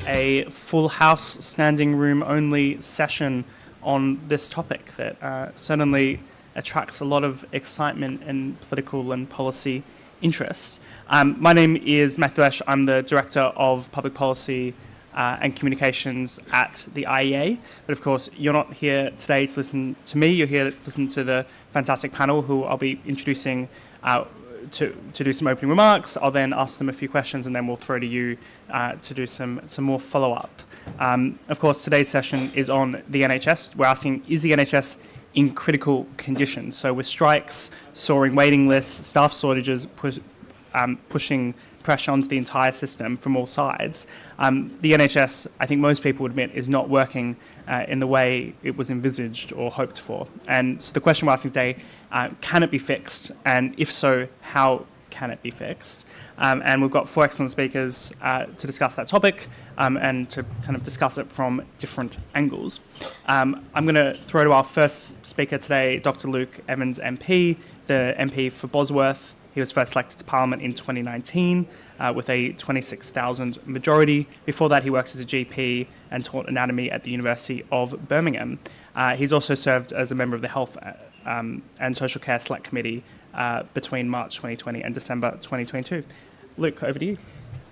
a full house, standing room only session on this topic that certainly attracts a lot of excitement and political and policy interest. My name is Matthew Lesh. I'm the Director of Public Policy and Communications at the IEA. But of course, you're not here today to listen to me. You're here to listen to the fantastic panel who I'll be introducing to do some opening remarks. I'll then ask them a few questions and then we'll throw to you to do some more follow-up. Of course, today's session is on the NHS. We're asking, is the NHS in critical condition? So with strikes, soaring waiting lists, staff shortages pushing pressure onto the entire system from all sides, the NHS, I think most people would admit, is not working in the way it was envisaged or hoped for. And so the question we're asking today, can it be fixed? And if so, how can it be fixed? And we've got four excellent speakers to discuss that topic and to kind of discuss it from different angles. I'm going to throw to our first speaker today, Dr. Luke Evans MP, the MP for Bosworth. He was first elected to Parliament in 2019 with a 26,000 majority. Before that, he works as a GP and taught anatomy at the University of Birmingham. He's also served as a member of the Health and Social Care Select Committee between March 2020 and December 2022. Luke, over to you.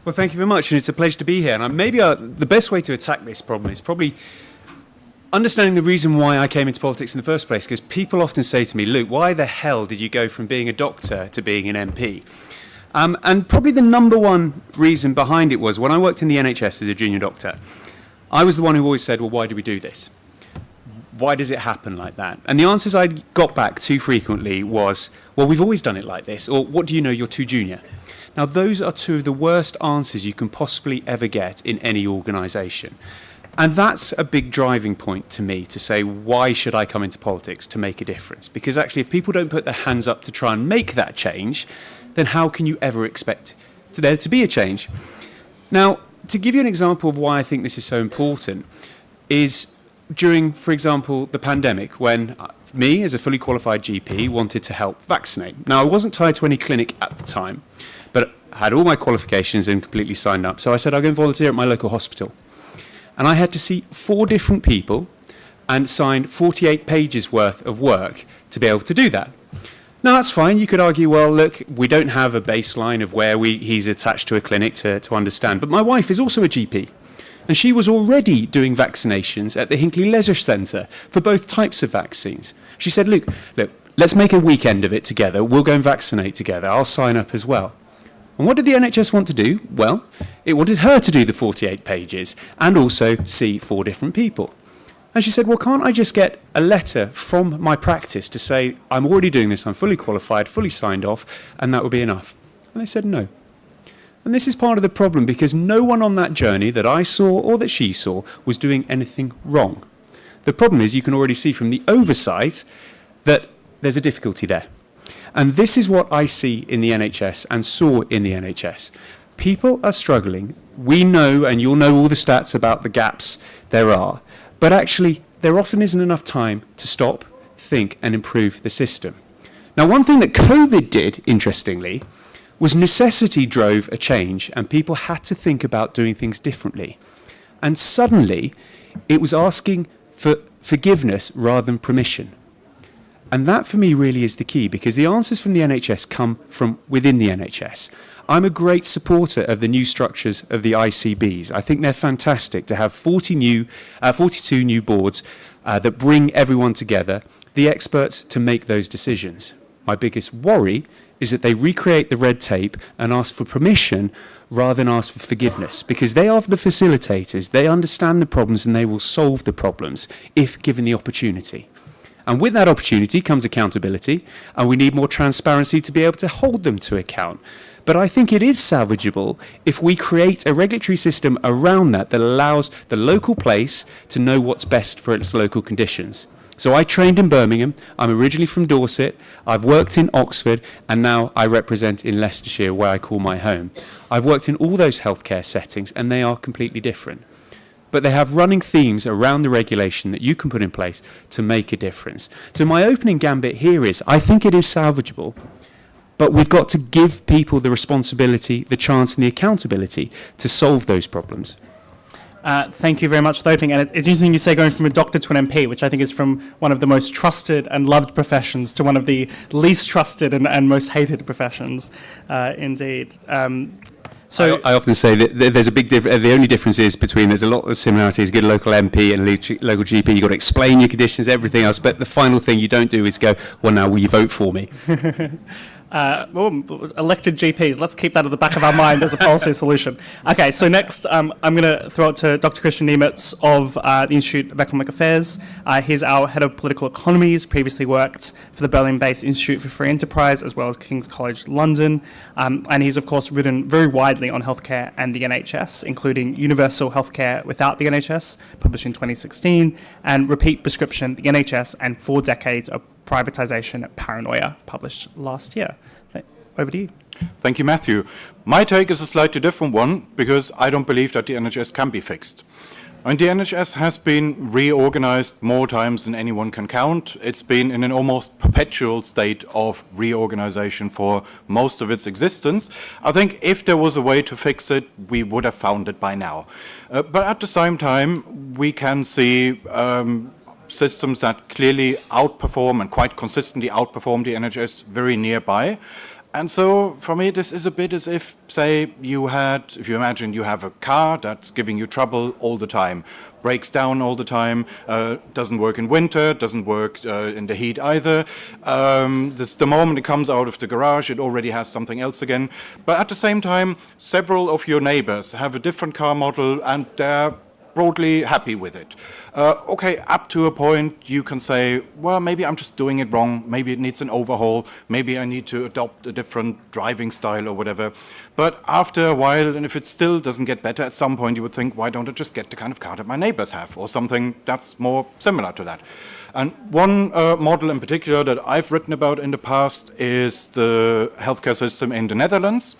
Well, thank you very much, and it's a pleasure to be here. And maybe the best way to attack this problem is probably understanding the reason why I came into politics in the first place, because people often say to me, Luke, why the hell did you go from being a doctor to being an MP? And probably the number one reason behind it was when I worked in the NHS as a junior doctor, I was the one who always said, well, why do we do this? Why does it happen like that? And the answers I got back too frequently was, well, we've always done it like this, or what do you know, you're too junior. Now, those are two of the worst answers you can possibly ever get in any organisation. And that's a big driving point to me to say, why should I come into politics to make a difference? Because actually, if people don't put their hands up to try and make that change, then how can you ever expect there to be a change? Now, to give you an example of why I think this is so important is during, for example, the pandemic, when me, as a fully qualified GP, wanted to help vaccinate. Now, I wasn't tied to any clinic at the time, but I had all my qualifications and completely signed up. So I said, I'll go and volunteer at my local hospital. And I had to see 4 different people and sign 48 pages worth of work to be able to do that. Now, that's fine. You could argue, well, look, we don't have a baseline of where he's attached to a clinic to understand. But my wife is also a GP. And she was already doing vaccinations at the Hinckley Leisure Centre for both types of vaccines. She said, look, let's make a weekend of it together. We'll go and vaccinate together. I'll sign up as well. And what did the NHS want to do? Well, it wanted her to do the 48 pages and also see 4 different people. And she said, well, can't I just get a letter from my practice to say, I'm already doing this, I'm fully qualified, fully signed off, and that would be enough? And they said no. And this is part of the problem, because no one on that journey that I saw or that she saw was doing anything wrong. The problem is you can already see from the oversight that there's a difficulty there. And this is what I see in the NHS and saw in the NHS. People are struggling. We know, and you'll know all the stats about the gaps there are, but actually there often isn't enough time to stop, think, and improve the system. Now, one thing that COVID did, interestingly, was necessity drove a change, and people had to think about doing things differently. And suddenly, it was asking for forgiveness rather than permission. And that, for me, really is the key, because the answers from the NHS come from within the NHS. I'm a great supporter of the new structures of the ICBs. I think they're fantastic to have 42 new boards that bring everyone together, the experts, to make those decisions. My biggest worry is that they recreate the red tape and ask for permission rather than ask for forgiveness, because they are the facilitators, they understand the problems and they will solve the problems if given the opportunity. And with that opportunity comes accountability, and we need more transparency to be able to hold them to account. But I think it is salvageable if we create a regulatory system around that allows the local place to know what's best for its local conditions. So I trained in Birmingham, I'm originally from Dorset, I've worked in Oxford, and now I represent in Leicestershire, where I call my home. I've worked in all those healthcare settings, and they are completely different. But they have running themes around the regulation that you can put in place to make a difference. So my opening gambit here is, I think it is salvageable, but we've got to give people the responsibility, the chance, and the accountability to solve those problems. Thank you very much for the opening. And it's interesting you say going from a doctor to an MP, which I think is from one of the most trusted and loved professions to one of the least trusted and most hated professions, indeed. So I often say that there's a big difference. The only difference is between there's a lot of similarities. Get a local MP and a local GP. You've got to explain your conditions, everything else. But the final thing you don't do is go, well, now will you vote for me? Elected GPs, let's keep that at the back of our mind as a policy solution. Okay, so next I'm going to throw it to Dr. Kristian Niemietz of the Institute of Economic Affairs. He's our head of political economies, previously worked for the Berlin-based Institute for Free Enterprise as well as King's College London. And he's, of course, written very widely on healthcare and the NHS, including Universal Healthcare Without the NHS, published in 2016, and Repeat Prescription, the NHS and 4 Decades of Privatisation Paranoia, published last year. Over to you. Thank you, Matthew. My take is a slightly different one because I don't believe that the NHS can be fixed. And the NHS has been reorganized more times than anyone can count. It's been in an almost perpetual state of reorganization for most of its existence. I think if there was a way to fix it, we would have found it by now. But at the same time, we can see systems that clearly outperform and quite consistently outperform the NHS very nearby. And so for me, this is a bit as if, say, if you imagine you have a car that's giving you trouble all the time, breaks down all the time, doesn't work in winter, doesn't work in the heat either. The moment it comes out of the garage, it already has something else again. But at the same time, several of your neighbors have a different car model and they're broadly happy with it. Okay, up to a point you can say, well, maybe I'm just doing it wrong, maybe it needs an overhaul, maybe I need to adopt a different driving style or whatever. But after a while, and if it still doesn't get better, at some point you would think, why don't I just get the kind of car that my neighbors have, or something that's more similar to that. And one model in particular that I've written about in the past is the healthcare system in the Netherlands.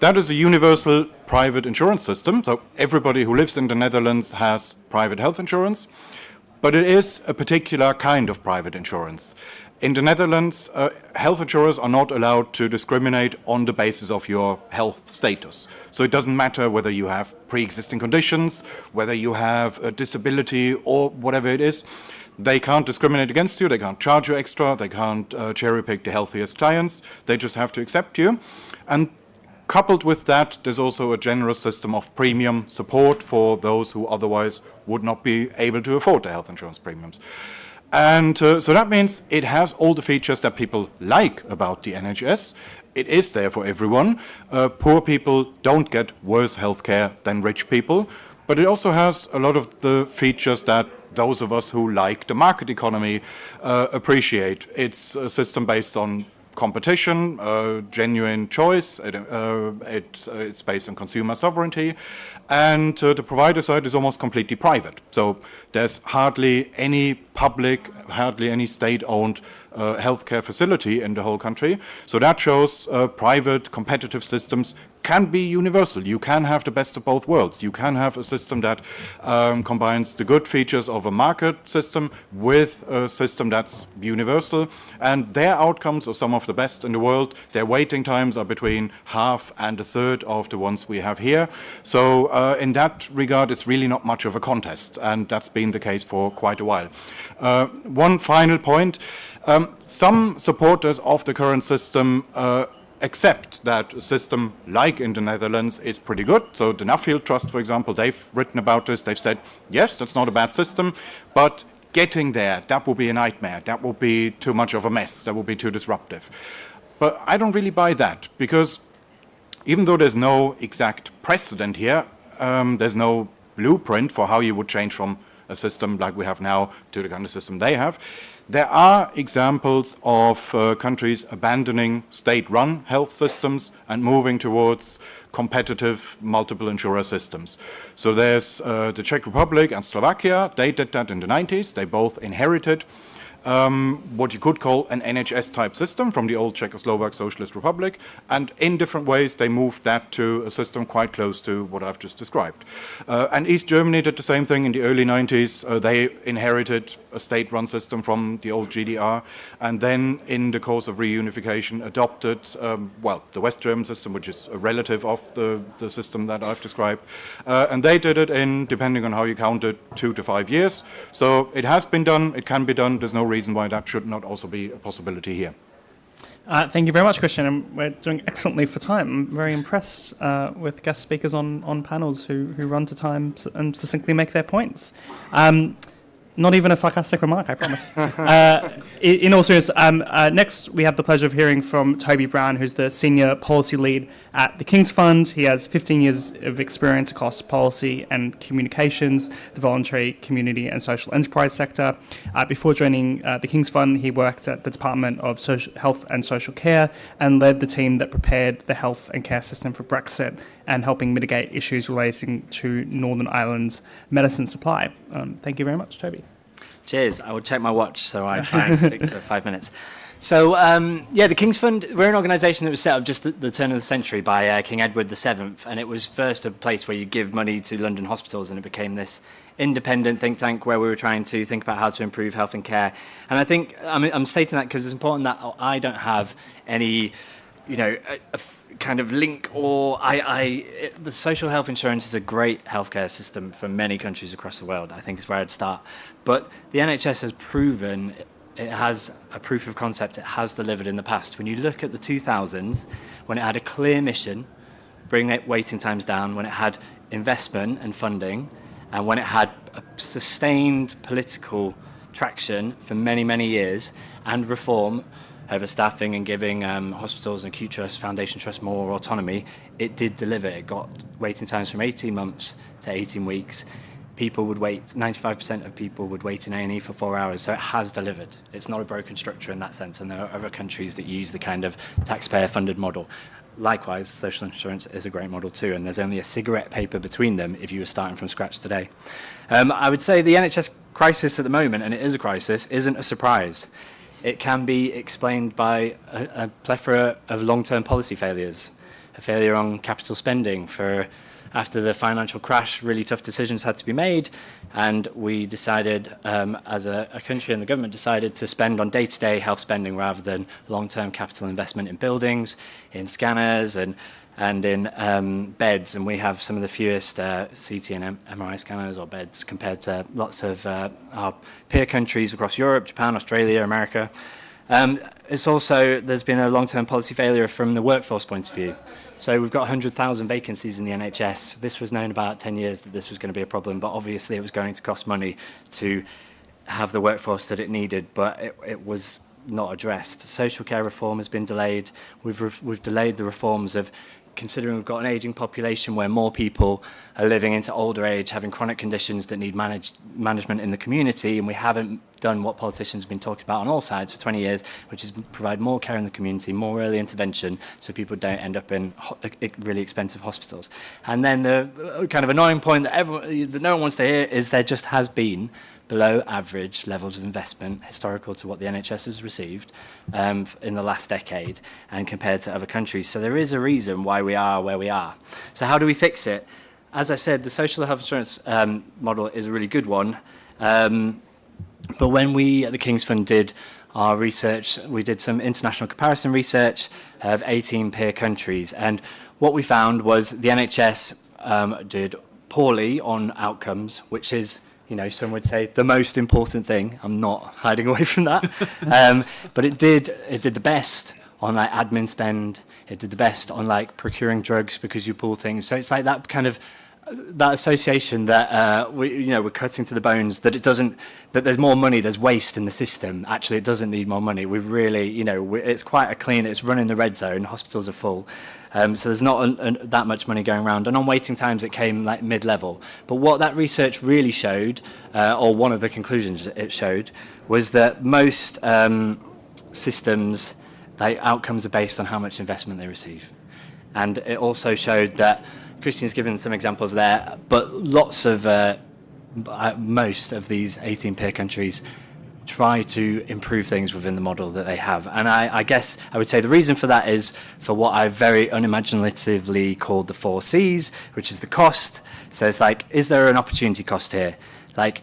That is a universal private insurance system, so everybody who lives in the Netherlands has private health insurance, but it is a particular kind of private insurance. In the Netherlands, health insurers are not allowed to discriminate on the basis of your health status. So it doesn't matter whether you have pre-existing conditions, whether you have a disability or whatever it is. They can't discriminate against you, they can't charge you extra, they can't cherry-pick the healthiest clients, they just have to accept you. And coupled with that, there's also a generous system of premium support for those who otherwise would not be able to afford the health insurance premiums. And so that means it has all the features that people like about the NHS. It is there for everyone. Poor people don't get worse healthcare than rich people, but it also has a lot of the features that those of us who like the market economy appreciate. It's a system based on competition, genuine choice, it's based on consumer sovereignty, and the provider side is almost completely private. So there's hardly any public, hardly any state-owned healthcare facility in the whole country. So that shows private competitive systems can be universal. You can have the best of both worlds. You can have a system that combines the good features of a market system with a system that's universal, and their outcomes are some of the best in the world. Their waiting times are between half and a third of the ones we have here. So in that regard, it's really not much of a contest, and that's been the case for quite a while. One final point. Some supporters of the current system accept that a system like in the Netherlands is pretty good. So the Nuffield Trust, for example, they've written about this. They've said, yes, that's not a bad system, but getting there, that will be a nightmare. That will be too much of a mess. That will be too disruptive. But I don't really buy that, because even though there's no exact precedent here, there's no blueprint for how you would change from a system like we have now to the kind of system they have. There are examples of countries abandoning state-run health systems and moving towards competitive multiple insurer systems. So there's the Czech Republic and Slovakia. They did that in the 90s. They both inherited what you could call an NHS-type system from the old Czechoslovak Socialist Republic, and in different ways they moved that to a system quite close to what I've just described. And East Germany did the same thing in the early 90s. They inherited a state-run system from the old GDR, and then in the course of reunification adopted, the West German system, which is a relative of the system that I've described. And they did it in, depending on how you count it, 2 to 5 years. So it has been done, it can be done, there's no reason why that should not also be a possibility here. Thank you very much, Kristian. And we're doing excellently for time. I'm very impressed with guest speakers on panels who run to time and succinctly make their points. Not even a sarcastic remark, I promise. In all seriousness, next we have the pleasure of hearing from Toby Brown, who's the Senior Policy Lead at the King's Fund. He has 15 years of experience across policy and communications, the voluntary, community and social enterprise sector. Before joining the King's Fund, he worked at the Department of Health and Social Care and led the team that prepared the health and care system for Brexit and helping mitigate issues relating to Northern Ireland's medicine supply. Thank you very much, Toby. Cheers. I will check my watch, so I try and stick to 5 minutes. So, the King's Fund, we're an organisation that was set up just at the turn of the century by King Edward VII, and it was first a place where you give money to London hospitals, and it became this independent think tank where we were trying to think about how to improve health and care. And I think I'm stating that because it's important that I don't have any, a kind of link, or the social health insurance is a great healthcare system for many countries across the world. I think it's where I'd start. But the NHS has proven it has a proof of concept. It has delivered in the past. When you look at the 2000s, when it had a clear mission, bring waiting times down, when it had investment and funding, and when it had a sustained political traction for many, many years, and reform over staffing and giving hospitals and acute trust, foundation trust more autonomy, it did deliver. It got waiting times from 18 months to 18 weeks. People would wait, 95% of people would wait in A&E for 4 hours, so it has delivered. It's not a broken structure in that sense, and there are other countries that use the kind of taxpayer-funded model. Likewise, social insurance is a great model too, and there's only a cigarette paper between them if you were starting from scratch today. I would say the NHS crisis at the moment, and it is a crisis, isn't a surprise. It can be explained by a plethora of long-term policy failures. A failure on capital spending after the financial crash, really tough decisions had to be made, and we decided, as a country and the government decided to spend on day-to-day health spending rather than long-term capital investment in buildings, in scanners and in beds, and we have some of the fewest CT and MRI scanners or beds compared to lots of our peer countries across Europe, Japan, Australia, America. It's also, there's been a long-term policy failure from the workforce point of view. So we've got 100,000 vacancies in the NHS. This was known about 10 years that this was going to be a problem, but obviously it was going to cost money to have the workforce that it needed, but it was not addressed. Social care reform has been delayed. We've delayed the reforms of, considering we've got an ageing population where more people are living into older age, having chronic conditions that need management in the community, and we haven't done what politicians have been talking about on all sides for 20 years, which is provide more care in the community, more early intervention, so people don't end up in really expensive hospitals. And then the kind of annoying point that no one wants to hear is there just has been below average levels of investment historical to what the NHS has received in the last decade and compared to other countries. So there is a reason why we are where we are. So how do we fix it? As I said, the social health insurance model is a really good one. But when we at the King's Fund did our research, we did some international comparison research of 18 peer countries. And what we found was the NHS did poorly on outcomes, which is, some would say the most important thing. I'm not hiding away from that. But it did the best on like admin spend. It did the best on like procuring drugs because you pull things. So it's like that kind of that association that we're cutting to the bones, that that there's more money, there's waste in the system. Actually, it doesn't need more money. We've really, it's quite a clean. It's running the red zone. Hospitals are full. So there's not that much money going around. And on waiting times, it came like mid-level. But what that research really showed, or one of the conclusions it showed, was that most systems, outcomes are based on how much investment they receive. And it also showed that, Kristian's given some examples there, but most of these 18 peer countries try to improve things within the model that they have. And I guess I would say the reason for that is for what I've very unimaginatively called the 4 Cs, which is the cost. So it's like, is there an opportunity cost here? Like,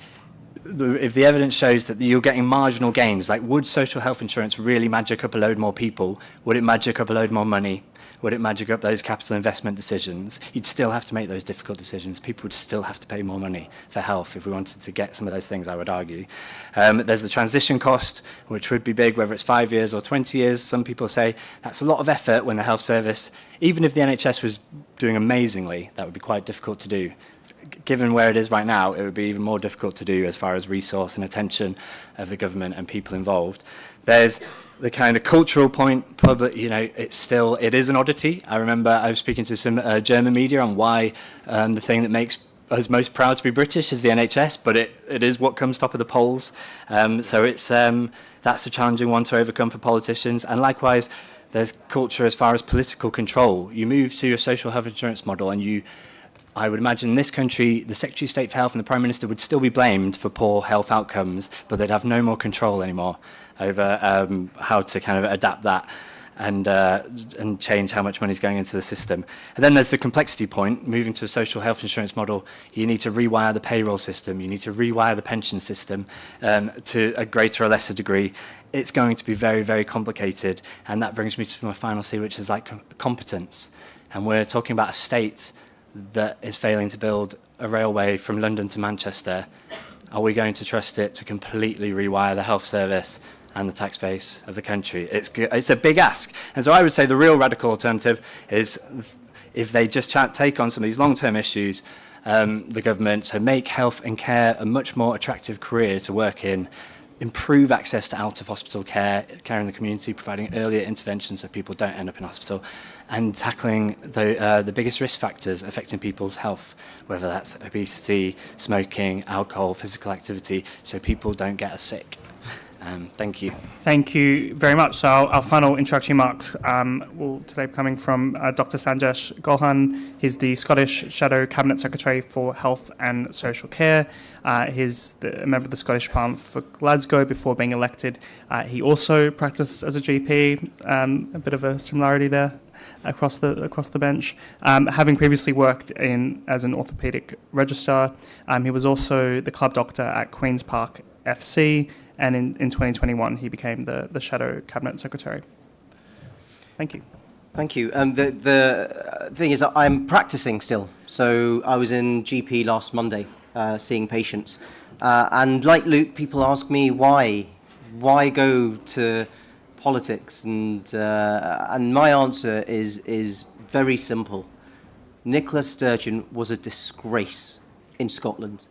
if the evidence shows that you're getting marginal gains, like would social health insurance really magic up a load more people? Would it magic up a load more money? Would it magic up those capital investment decisions? You'd still have to make those difficult decisions. People would still have to pay more money for health if we wanted to get some of those things, I would argue. There's the transition cost, which would be big, whether it's 5 years or 20 years. Some people say that's a lot of effort when the health service, even if the NHS was doing amazingly, that would be quite difficult to do. Given where it is right now, it would be even more difficult to do as far as resource and attention of the government and people involved. There's the kind of cultural point, public, it is an oddity. I remember I was speaking to some German media on why the thing that makes us most proud to be British is the NHS, but it is what comes top of the polls. So that's a challenging one to overcome for politicians. And likewise, there's culture as far as political control. You move to a social health insurance model and I would imagine in this country, the Secretary of State for Health and the Prime Minister would still be blamed for poor health outcomes, but they'd have no more control anymore over how to kind of adapt that and change how much money is going into the system. And then there's the complexity point. Moving to a social health insurance model, you need to rewire the payroll system. You need to rewire the pension system to a greater or lesser degree. It's going to be very, very complicated. And that brings me to my final C, which is like competence. And we're talking about a state that is failing to build a railway from London to Manchester. Are we going to trust it to completely rewire the health service and the tax base of the country? It's a big ask. And so I would say the real radical alternative is if they just take on some of these long-term issues, the government, so make health and care a much more attractive career to work in, improve access to out-of-hospital care in the community, providing earlier intervention so people don't end up in hospital, and tackling the biggest risk factors affecting people's health, whether that's obesity, smoking, alcohol, physical activity, so people don't get as sick. Thank you. Thank you very much. So our final introductory remarks will today be coming from Dr. Sanjash Gulhane. He's the Scottish Shadow Cabinet Secretary for Health and Social Care. He's a member of the Scottish Parliament for Glasgow before being elected. He also practiced as a GP, a bit of a similarity there across the bench. Having previously worked as an orthopaedic registrar, he was also the club doctor at Queen's Park FC, and in 2021 he became the Shadow Cabinet Secretary. Thank you. Thank you. The thing is, I'm practicing still. So I was in GP last Monday seeing patients. And like Luke, people ask me why go to politics? And my answer is very simple. Nicola Sturgeon was a disgrace in Scotland.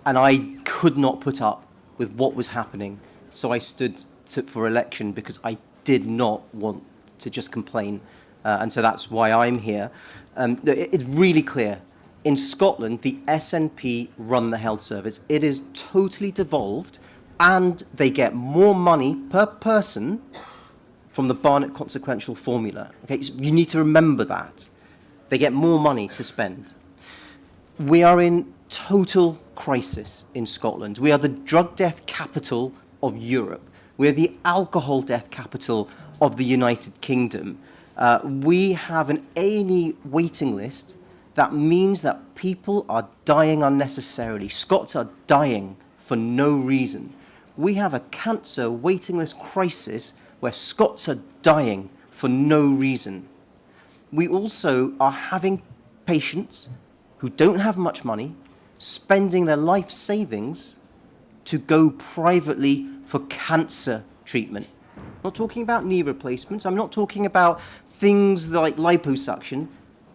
And I could not put up with what was happening. So I stood for election because I did not want to just complain. And so that's why I'm here. It's really clear. In Scotland, the SNP run the health service. It is totally devolved, and they get more money per person from the Barnett consequential formula. Okay, so you need to remember that. They get more money to spend. We are in total crisis in Scotland. We are the drug death capital of Europe. We're the alcohol death capital of the United Kingdom. We have an A&E waiting list. That means that people are dying unnecessarily. Scots are dying for no reason. We have a cancer waiting list crisis where Scots are dying for no reason. We also are having patients who don't have much money spending their life savings to go privately for cancer treatment. I'm not talking about knee replacements. I'm not talking about things like liposuction.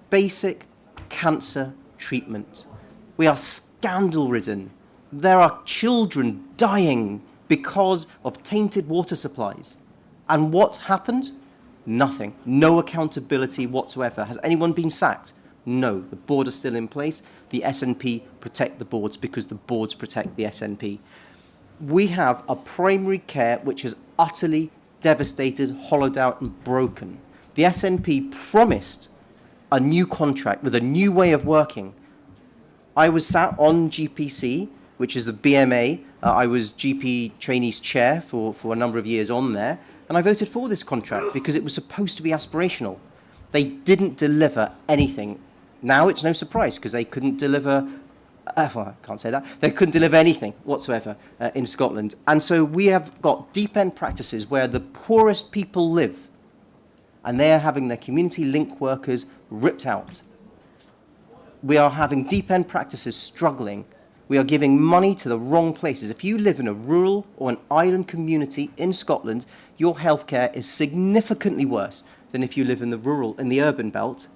Basic cancer treatment. We are scandal-ridden. There are children dying because of tainted water supplies. And what's happened? Nothing. No accountability whatsoever. Has anyone been sacked? No. The board is still in place. The SNP protect the boards because the boards protect the SNP. We have a primary care which is utterly devastated, hollowed out and broken. The SNP promised a new contract with a new way of working. I was sat on GPC which is the BMA. I was GP trainees chair for a number of years on there, and I voted for this contract because it was supposed to be aspirational. They didn't deliver anything. Now it's no surprise because they couldn't deliver, well, I can't say that, they couldn't deliver anything whatsoever in Scotland. And so we have got deep end practices where the poorest people live, and they are having their community link workers ripped out. We are having deep end practices struggling. We are giving money to the wrong places. If you live in a rural or an island community in Scotland, your healthcare is significantly worse than if you live in the urban belt.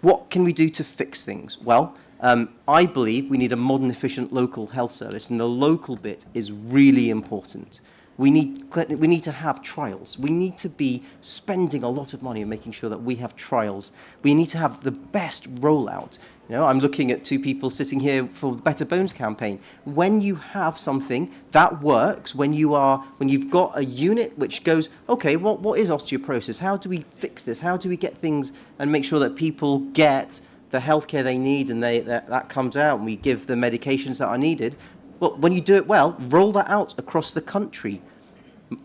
What can we do to fix things? Well, I believe we need a modern, efficient local health service, and the local bit is really important. We need to have trials. We need to be spending a lot of money on making sure that we have trials. We need to have the best rollout. You know, I'm looking at two people sitting here for the Better Bones campaign. When you have something that works, when you've got a unit which goes, okay, what is osteoporosis? How do we fix this? How do we get things and make sure that people get the healthcare they need and that comes out, and we give the medications that are needed? Well, when you do it well, roll that out across the country.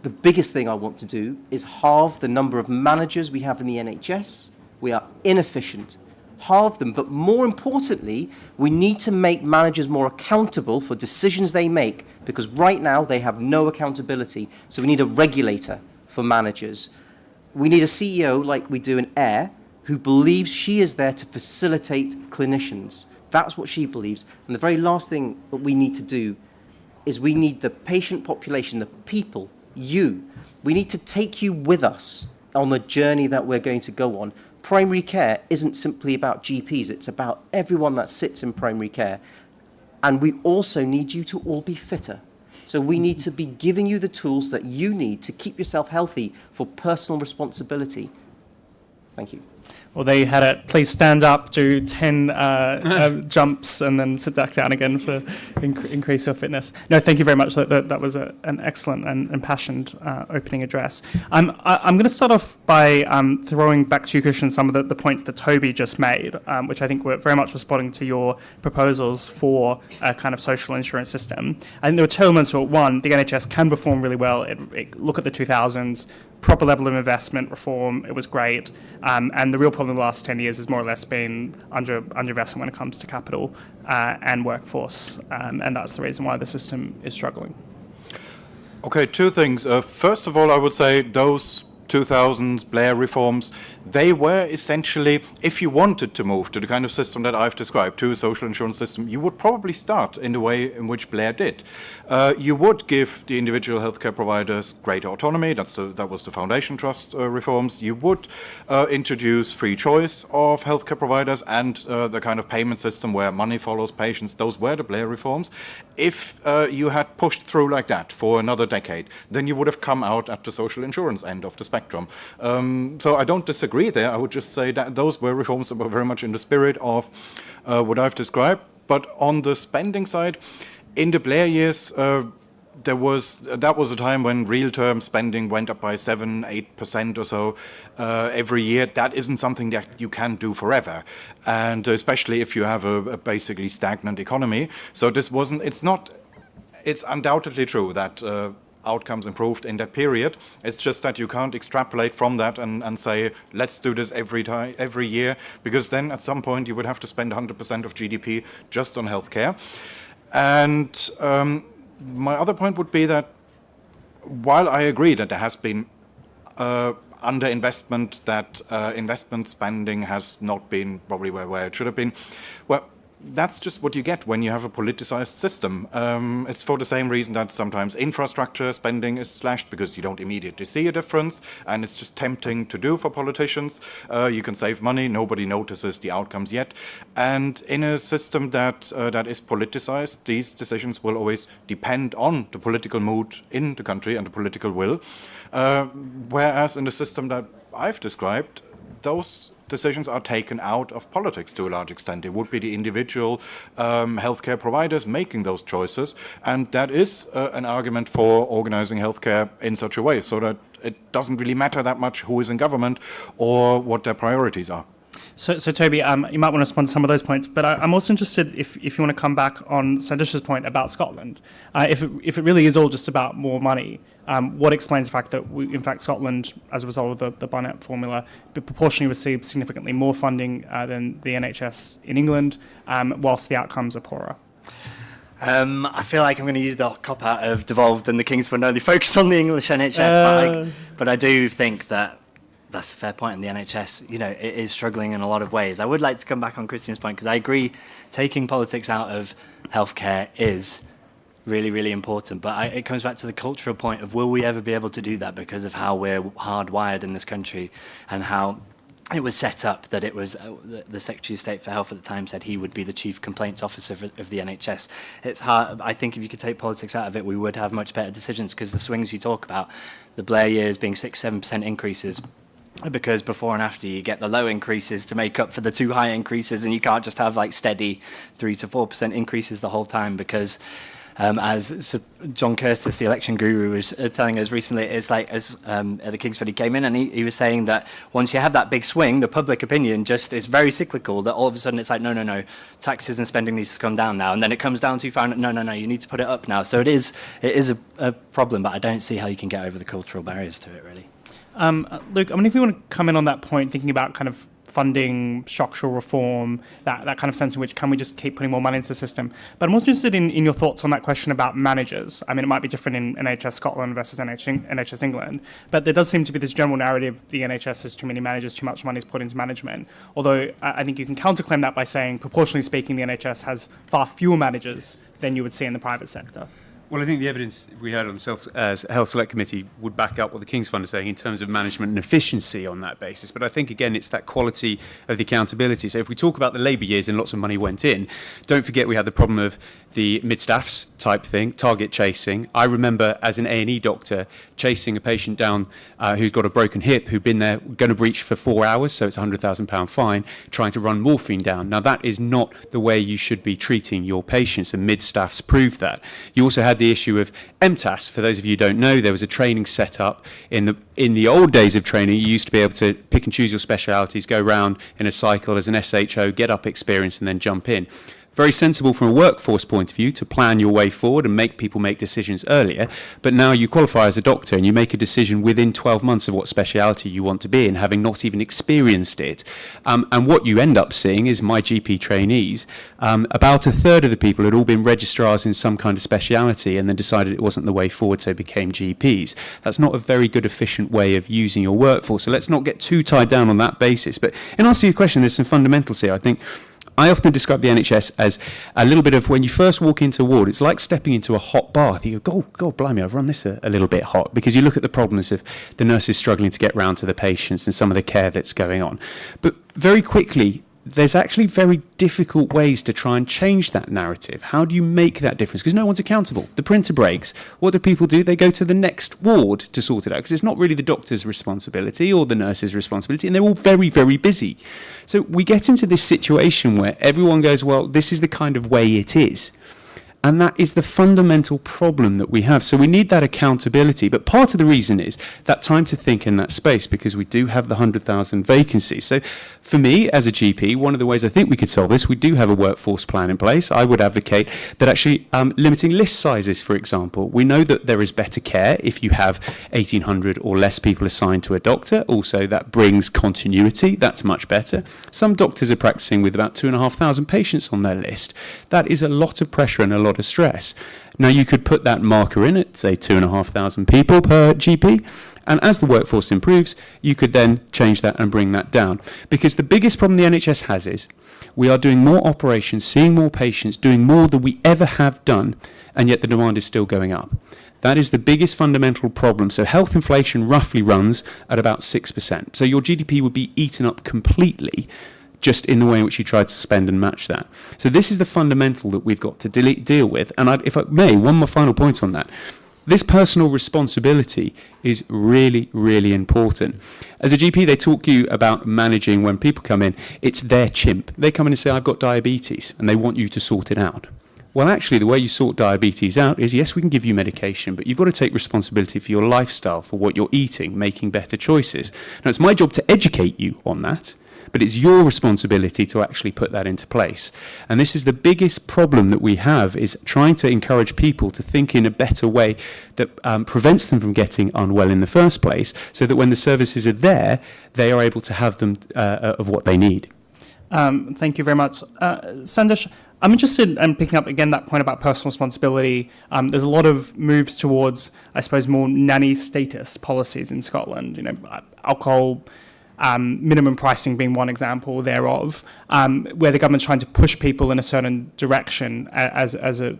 The biggest thing I want to do is halve the number of managers we have in the NHS. We are inefficient. Halve them, but more importantly, we need to make managers more accountable for decisions they make, because right now they have no accountability. So we need a regulator for managers. We need a CEO like we do in AIR, who believes she is there to facilitate clinicians. That's what she believes. And the very last thing that we need to do is we need the patient population, the people, you. We need to take you with us on the journey that we're going to go on. Primary care isn't simply about GPs, it's about everyone that sits in primary care. And we also need you to all be fitter. So we need to be giving you the tools that you need to keep yourself healthy for personal responsibility. Thank you. Well, there you had it. Please stand up, do 10 jumps, and then sit back down again for increase your fitness. No, thank you very much. That was an excellent and impassioned opening address. I'm going to start off by throwing back to you, Kristian, some of the points that Toby just made, which I think were very much responding to your proposals for a kind of social insurance system. And there were two elements. One, the NHS can perform really well. Look at the 2000s. Proper level of investment reform, it was great. And the real problem in the last 10 years has more or less been underinvestment when it comes to capital and workforce. And that's the reason why the system is struggling. Okay, two things. First of all, I would say those 2000s Blair reforms, they were essentially, if you wanted to move to the kind of system that I've described, to a social insurance system, you would probably start in the way in which Blair did. You would give the individual healthcare providers greater autonomy. That was the Foundation Trust reforms. You would introduce free choice of healthcare providers and the kind of payment system where money follows patients. Those were the Blair reforms. If you had pushed through like that for another decade, then you would have come out at the social insurance end of the spectrum. So I don't disagree there. I would just say that those were reforms that were very much in the spirit of what I've described. But on the spending side, in the Blair years, that was a time when real term spending went up by 7-8% or so every year. That isn't something that you can do forever, and especially if you have a basically stagnant economy. So it's undoubtedly true that outcomes improved in that period. It's just that you can't extrapolate from that and say, let's do this every year, because then at some point you would have to spend 100% of GDP just on healthcare. And my other point would be that while I agree that there has been underinvestment, that investment spending has not been probably where it should have been, well, that's just what you get when you have a politicized system. It's for the same reason that sometimes infrastructure spending is slashed, because you don't immediately see a difference, and it's just tempting to do for politicians. You can save money, nobody notices the outcomes yet. And in a system that is politicized, these decisions will always depend on the political mood in the country and the political will. Whereas in the system that I've described, those decisions are taken out of politics to a large extent. It would be the individual healthcare providers making those choices, and that is an argument for organizing healthcare in such a way so that it doesn't really matter that much who is in government or what their priorities are. So Toby, you might want to respond to some of those points, but I'm also interested if you want to come back on Sandesh's point about Scotland. If it really is all just about more money, what explains the fact that in fact Scotland, as a result of the Barnett formula, proportionally receives significantly more funding than the NHS in England, whilst the outcomes are poorer? I feel like I'm going to use the cop-out of devolved and the King's Fund only focus on the English NHS, but I do think that that's a fair point, and the NHS, it is struggling in a lot of ways. I would like to come back on Kristian's point, because I agree taking politics out of healthcare is really, really important, but it comes back to the cultural point of, will we ever be able to do that because of how we're hardwired in this country and how it was set up that it was the Secretary of State for Health at the time said he would be the chief complaints officer of the NHS. It's hard. I think if you could take politics out of it, we would have much better decisions, because the swings you talk about, the Blair years being 6-7% increases, because before and after you get the low increases to make up for the too high increases, and you can't just have like steady 3 to 4% increases the whole time, because as John Curtis, the election guru, was telling us recently, it's like as the King's Fund came in, and he was saying that once you have that big swing, the public opinion just is very cyclical, that all of a sudden it's like, no, taxes and spending needs to come down now, and then it comes down too far, no, you need to put it up now. So it is a problem, but I don't see how you can get over the cultural barriers to it, really. Luke, if you want to come in on that point, thinking about kind of funding, structural reform, that kind of sense in which can we just keep putting more money into the system? But I'm also interested in your thoughts on that question about managers. It might be different in NHS Scotland versus NHS England, but there does seem to be this general narrative the NHS has too many managers, too much money is put into management. Although I think you can counterclaim that by saying, proportionally speaking, the NHS has far fewer managers than you would see in the private sector. Well, I think the evidence we heard on the Health Select Committee would back up what the King's Fund is saying in terms of management and efficiency on that basis. But I think, again, it's that quality of the accountability. So if we talk about the Labour years and lots of money went in, don't forget we had the problem of the mid-staffs type thing, target chasing. I remember as an A&E doctor chasing a patient down who's got a broken hip, who'd been there, going to breach for 4 hours, so it's a £100,000 fine, trying to run morphine down. Now, that is not the way you should be treating your patients, and mid-staffs prove that. You also had the issue of MTAS. For those of you who don't know, there was a training set up in the old days of training. You used to be able to pick and choose your specialities, go round in a cycle as an SHO, get up experience, and then jump in. Very sensible from a workforce point of view to plan your way forward and make people make decisions earlier. But now you qualify as a doctor and you make a decision within 12 months of what speciality you want to be in, having not even experienced it. And what you end up seeing is my GP trainees, about a third of the people had all been registrars in some kind of speciality and then decided it wasn't the way forward, so became GPs. That's not a very good, efficient way of using your workforce. So let's not get too tied down on that basis. But in answer to your question, there's some fundamentals here. I think I often describe the NHS as a little bit of when you first walk into a ward, it's like stepping into a hot bath. You go, God, blimey, I've run this a little bit hot, because you look at the problems of the nurses struggling to get round to the patients and some of the care that's going on. But very quickly, there's actually very difficult ways to try and change that narrative. How do you make that difference? Because no one's accountable. The printer breaks. What do people do? They go to the next ward to sort it out, because it's not really the doctor's responsibility or the nurse's responsibility, and they're all very, very busy. So we get into this situation where everyone goes, well, this is the kind of way it is. And that is the fundamental problem that we have. So we need that accountability. But part of the reason is that time to think in that space, because we do have the 100,000 vacancies. So for me, as a GP, one of the ways I think we could solve this, we do have a workforce plan in place. I would advocate that actually limiting list sizes, for example. We know that there is better care if you have 1,800 or less people assigned to a doctor. Also, that brings continuity. That's much better. Some doctors are practicing with about 2,500 patients on their list. That is a lot of pressure and a lot of stress. Now you could put that marker in at, say, 2,500 people per GP, and as the workforce improves, you could then change that and bring that down. Because the biggest problem the NHS has is we are doing more operations, seeing more patients, doing more than we ever have done, and yet the demand is still going up. That is the biggest fundamental problem. So health inflation roughly runs at about 6%. So your GDP would be eaten up completely just in the way in which you try to spend and match that. So this is the fundamental that we've got to deal with. And if I may, one more final point on that. This personal responsibility is really, really important. As a GP, they talk to you about managing when people come in. It's their chimp. They come in and say, I've got diabetes, and they want you to sort it out. Well, actually, the way you sort diabetes out is, yes, we can give you medication, but you've got to take responsibility for your lifestyle, for what you're eating, making better choices. Now, it's my job to educate you on that, but it's your responsibility to actually put that into place. And this is the biggest problem that we have, is trying to encourage people to think in a better way that prevents them from getting unwell in the first place, so that when the services are there, they are able to have them of what they need. Thank you very much. Sandesh, I'm interested in picking up again that point about personal responsibility. There's a lot of moves towards, I suppose, more nanny status policies in Scotland. You know, alcohol minimum pricing being one example thereof, where the government's trying to push people in a certain direction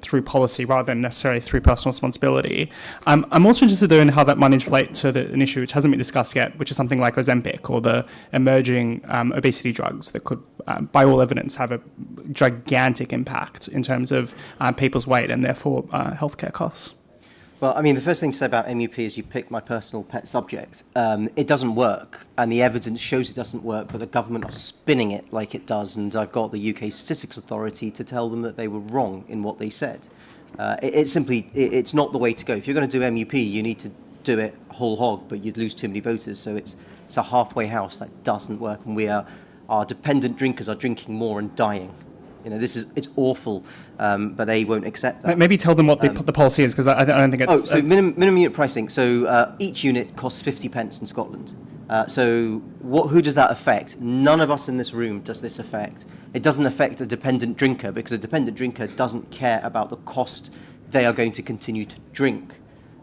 through policy rather than necessarily through personal responsibility. I'm also interested though in how that might relate to an issue which hasn't been discussed yet, which is something like Ozempic or the emerging obesity drugs that could, by all evidence, have a gigantic impact in terms of people's weight and therefore healthcare costs. Well, I mean, the first thing to say about MUP is you picked my personal pet subject. It doesn't work, and the evidence shows it doesn't work, but the government are spinning it like it does, and I've got the UK Statistics Authority to tell them that they were wrong in what they said. It's not the way to go. If you're going to do MUP, you need to do it whole hog, but you'd lose too many voters, so it's a halfway house that doesn't work, and our dependent drinkers are drinking more and dying. You know, it's awful, but they won't accept that. Maybe tell them what the policy is, because I don't think it's... so minimum unit pricing. So each unit costs 50 pence in Scotland. Who does that affect? None of us in this room does this affect. It doesn't affect a dependent drinker, because a dependent drinker doesn't care about the cost they are going to continue to drink.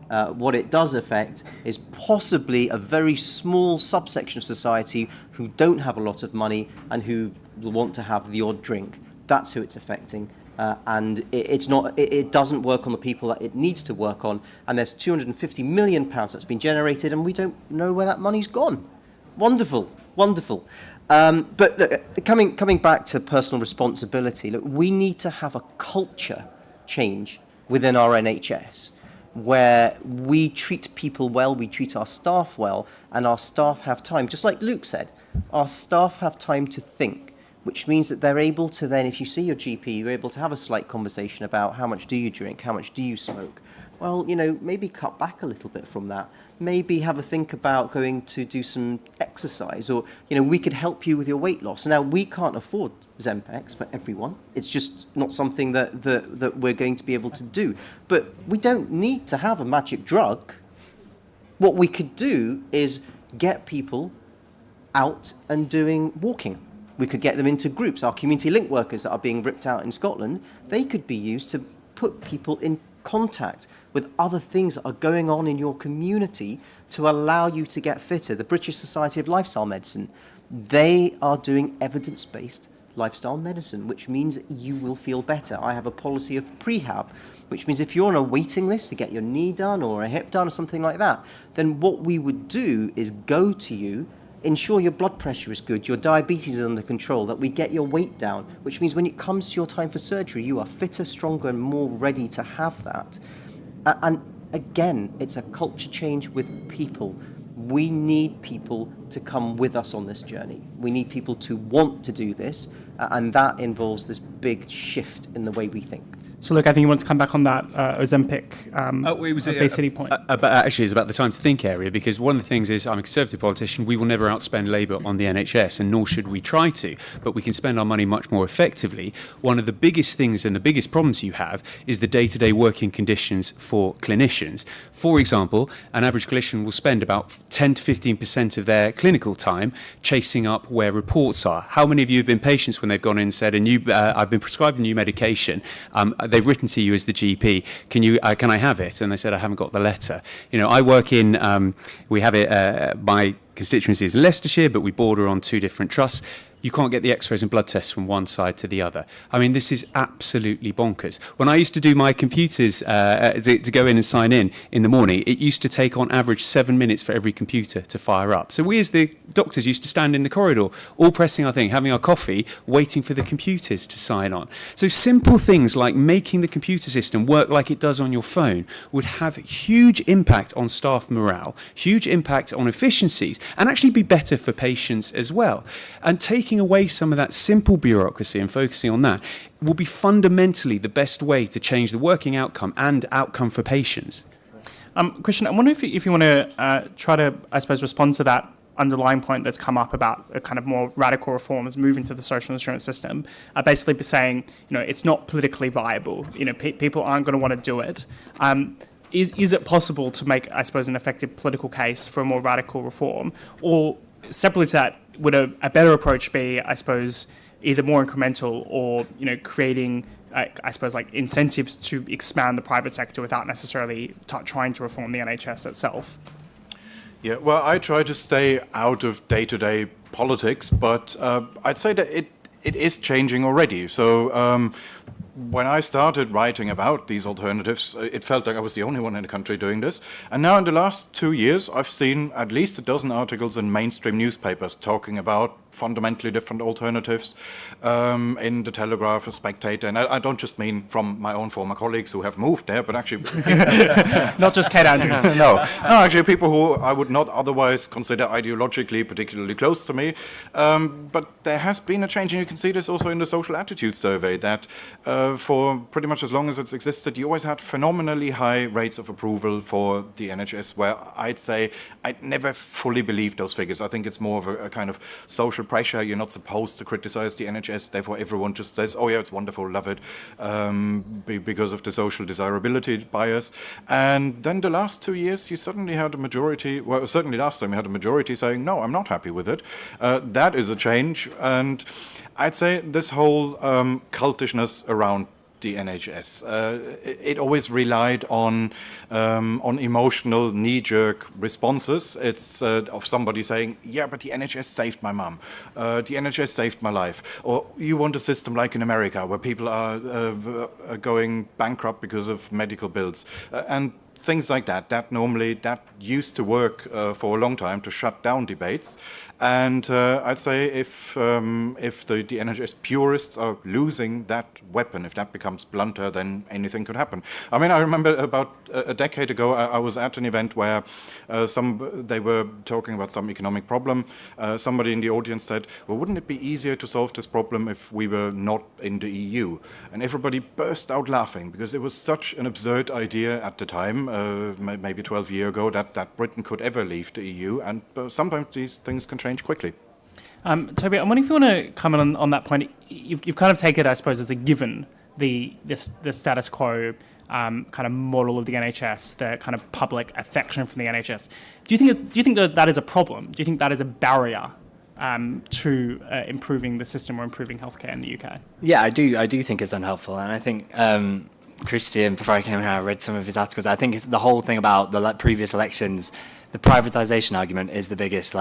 What it does affect is possibly a very small subsection of society who don't have a lot of money and who will want to have the odd drink. That's who it's affecting, and it doesn't work on the people that it needs to work on, and there's £250 million that's been generated, and we don't know where that money's gone. Wonderful. But look, coming back to personal responsibility, look, we need to have a culture change within our NHS, where we treat people well, we treat our staff well, and our staff have time, just like Luke said, our staff have time to think, which means that they're able to then, if you see your GP, you're able to have a slight conversation about how much do you drink, how much do you smoke. Well, you know, maybe cut back a little bit from that. Maybe have a think about going to do some exercise, or, you know, we could help you with your weight loss. Now, we can't afford Zempex for everyone. It's just not something that we're going to be able to do. But we don't need to have a magic drug. What we could do is get people out and doing walking. We could get them into groups. Our community link workers that are being ripped out in Scotland, they could be used to put people in contact with other things that are going on in your community to allow you to get fitter. The British Society of Lifestyle Medicine, they are doing evidence-based lifestyle medicine, which means you will feel better. I have a policy of prehab, which means if you're on a waiting list to get your knee done or a hip done or something like that, then what we would do is go to you, ensure your blood pressure is good, your diabetes is under control, that we get your weight down, which means when it comes to your time for surgery, you are fitter, stronger, and more ready to have that. And again, it's a culture change with people. We need people to come with us on this journey. We need people to want to do this, and that involves this big shift in the way we think. So, look, I think you want to come back on that Ozempic obesity point. Actually, it's about the time to think area, because one of the things is, I'm a Conservative politician, we will never outspend Labour on the NHS, and nor should we try to, but we can spend our money much more effectively. One of the biggest things and the biggest problems you have is the day-to-day working conditions for clinicians. For example, an average clinician will spend about 10 to 15% of their clinical time chasing up where reports are. How many of you have been patients when they've gone in and said, I've been prescribed a new medication, they've written to you as the GP, can I have it? And they said, I haven't got the letter. You know, I work in, we have it, my constituency is in Leicestershire, but we border on two different trusts. You can't get the x-rays and blood tests from one side to the other. I mean, this is absolutely bonkers. When I used to do my computers to go in and sign in the morning, it used to take on average 7 minutes for every computer to fire up. So we as the doctors used to stand in the corridor, all pressing our thing, having our coffee, waiting for the computers to sign on. So simple things like making the computer system work like it does on your phone would have huge impact on staff morale, huge impact on efficiencies, and actually be better for patients as well. And taking away some of that simple bureaucracy and focusing on that will be fundamentally the best way to change the working outcome and outcome for patients. Kristian, I wonder if you want to try to, I suppose, respond to that underlying point that's come up about a kind of more radical reforms moving to the social insurance system are basically saying, it's not politically viable. People aren't going to want to do it. Is it possible to make, I suppose, an effective political case for a more radical reform? Or separately to that, would a better approach be, I suppose, either more incremental or, creating, I suppose, like incentives to expand the private sector without necessarily trying to reform the NHS itself? Yeah, well, I try to stay out of day-to-day politics, but I'd say that it is changing already. So when I started writing about these alternatives, it felt like I was the only one in the country doing this. And now in the last 2 years, I've seen at least a dozen articles in mainstream newspapers talking about fundamentally different alternatives in the Telegraph, a Spectator. And I don't just mean from my own former colleagues who have moved there, but actually... Not just Kate Andrews. No, actually people who I would not otherwise consider ideologically particularly close to me. But there has been a change, and you can see this also in the social attitude survey, that for pretty much as long as it's existed, you always had phenomenally high rates of approval for the NHS, where I'd say I'd never fully believed those figures. I think it's more of a kind of social pressure. You're not supposed to criticize the NHS, therefore everyone just says, oh yeah, it's wonderful, love it, because of the social desirability bias. And then the last 2 years, you suddenly had a majority, well, certainly last time you had a majority saying, no, I'm not happy with it. That is a change, and I'd say this whole cultishness around the NHS, it always relied on emotional knee-jerk responses. It's of somebody saying, yeah, but the NHS saved my mum, the NHS saved my life, or you want a system like in America where people are going bankrupt because of medical bills, and things like that. That used to work for a long time to shut down debates. And I'd say if the NHS purists are losing that weapon, if that becomes blunter, then anything could happen. I mean, I remember about a decade ago, I was at an event where they were talking about some economic problem. Somebody in the audience said, well, wouldn't it be easier to solve this problem if we were not in the EU? And everybody burst out laughing, because it was such an absurd idea at the time, maybe 12 years ago, that Britain could ever leave the EU. And sometimes these things can change quickly. Toby, I'm wondering if you want to comment on that point. You've kind of taken it, I suppose, as a given, the status quo kind of model of the NHS, the kind of public affection from the NHS. Do you think that is a problem? Do you think that is a barrier to improving the system or improving healthcare in the UK? Yeah, I do think it's unhelpful, and I think Kristian, before I came here, I read some of his articles. I think it's the whole thing about the previous elections. The privatisation argument is the biggest,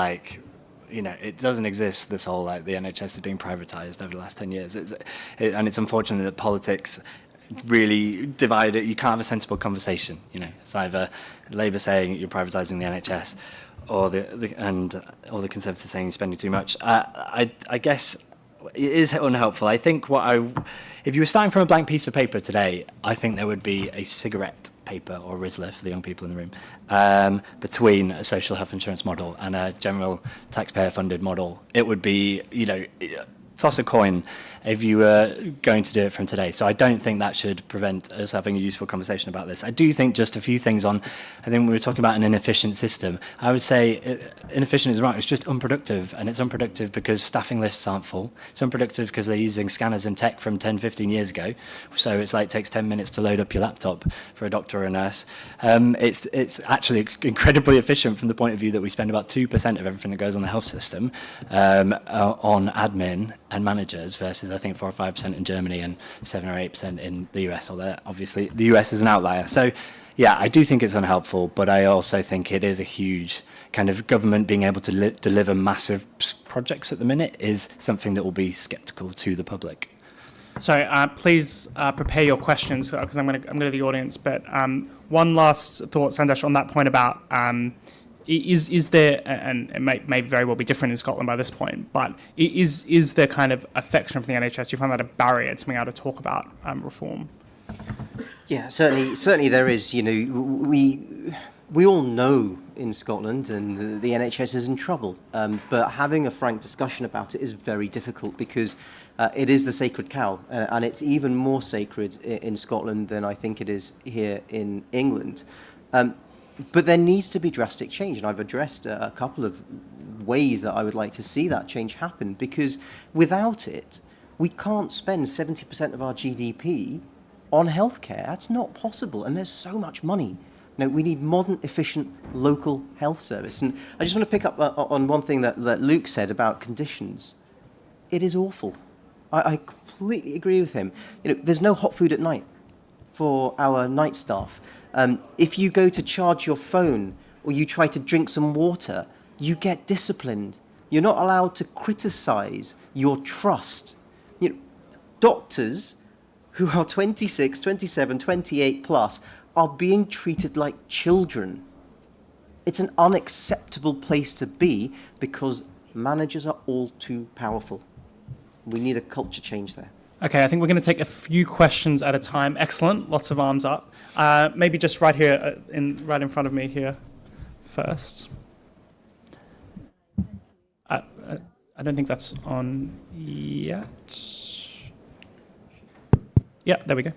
it doesn't exist, this whole, the NHS is being privatised over the last 10 years. And it's unfortunate that politics really divide it. You can't have a sensible conversation, It's either Labour saying you're privatising the NHS or the Conservatives saying you're spending too much. I guess it is unhelpful. I think if you were starting from a blank piece of paper today, I think there would be a cigarette paper or Rizzler for the young people in the room between a social health insurance model and a general taxpayer-funded model. It would be, toss a coin if you were going to do it from today. So I don't think that should prevent us having a useful conversation about this. I do think just a few things on, I think we were talking about an inefficient system. I would say inefficient is right, it's just unproductive, and it's unproductive because staffing lists aren't full. It's unproductive because they're using scanners and tech from 10, 15 years ago. So it's it takes 10 minutes to load up your laptop for a doctor or a nurse. It's actually incredibly efficient from the point of view that we spend about 2% of everything that goes on the health system on admin and managers versus I think 4 or 5% in Germany and 7 or 8% in the US, although obviously the US is an outlier. So yeah, I do think it's unhelpful, but I also think it is a huge kind of government being able to deliver massive projects at the minute is something that will be sceptical to the public. So please prepare your questions because I'm going to the audience. But one last thought, Sandesh, on that point about is there, and it may very well be different in Scotland by this point, but is there kind of affection from the NHS? Do you find that a barrier to being able to talk about reform? Yeah, certainly there is. We all know in Scotland and the NHS is in trouble, but having a frank discussion about it is very difficult because it is the sacred cow, and it's even more sacred in Scotland than I think it is here in England. But there needs to be drastic change, and I've addressed a couple of ways that I would like to see that change happen, because without it, we can't spend 70% of our GDP on healthcare. That's not possible, and there's so much money. No, we need modern, efficient, local health service. And I just want to pick up on one thing that Luke said about conditions. It is awful. I completely agree with him. There's no hot food at night for our night staff. If you go to charge your phone or you try to drink some water, you get disciplined. You're not allowed to criticize your trust. Doctors who are 26, 27, 28 plus are being treated like children. It's an unacceptable place to be because managers are all too powerful. We need a culture change there. Okay, I think we're going to take a few questions at a time. Excellent, lots of arms up. Maybe just right here, right in front of me here first. I don't think that's on yet. Yeah, there we go.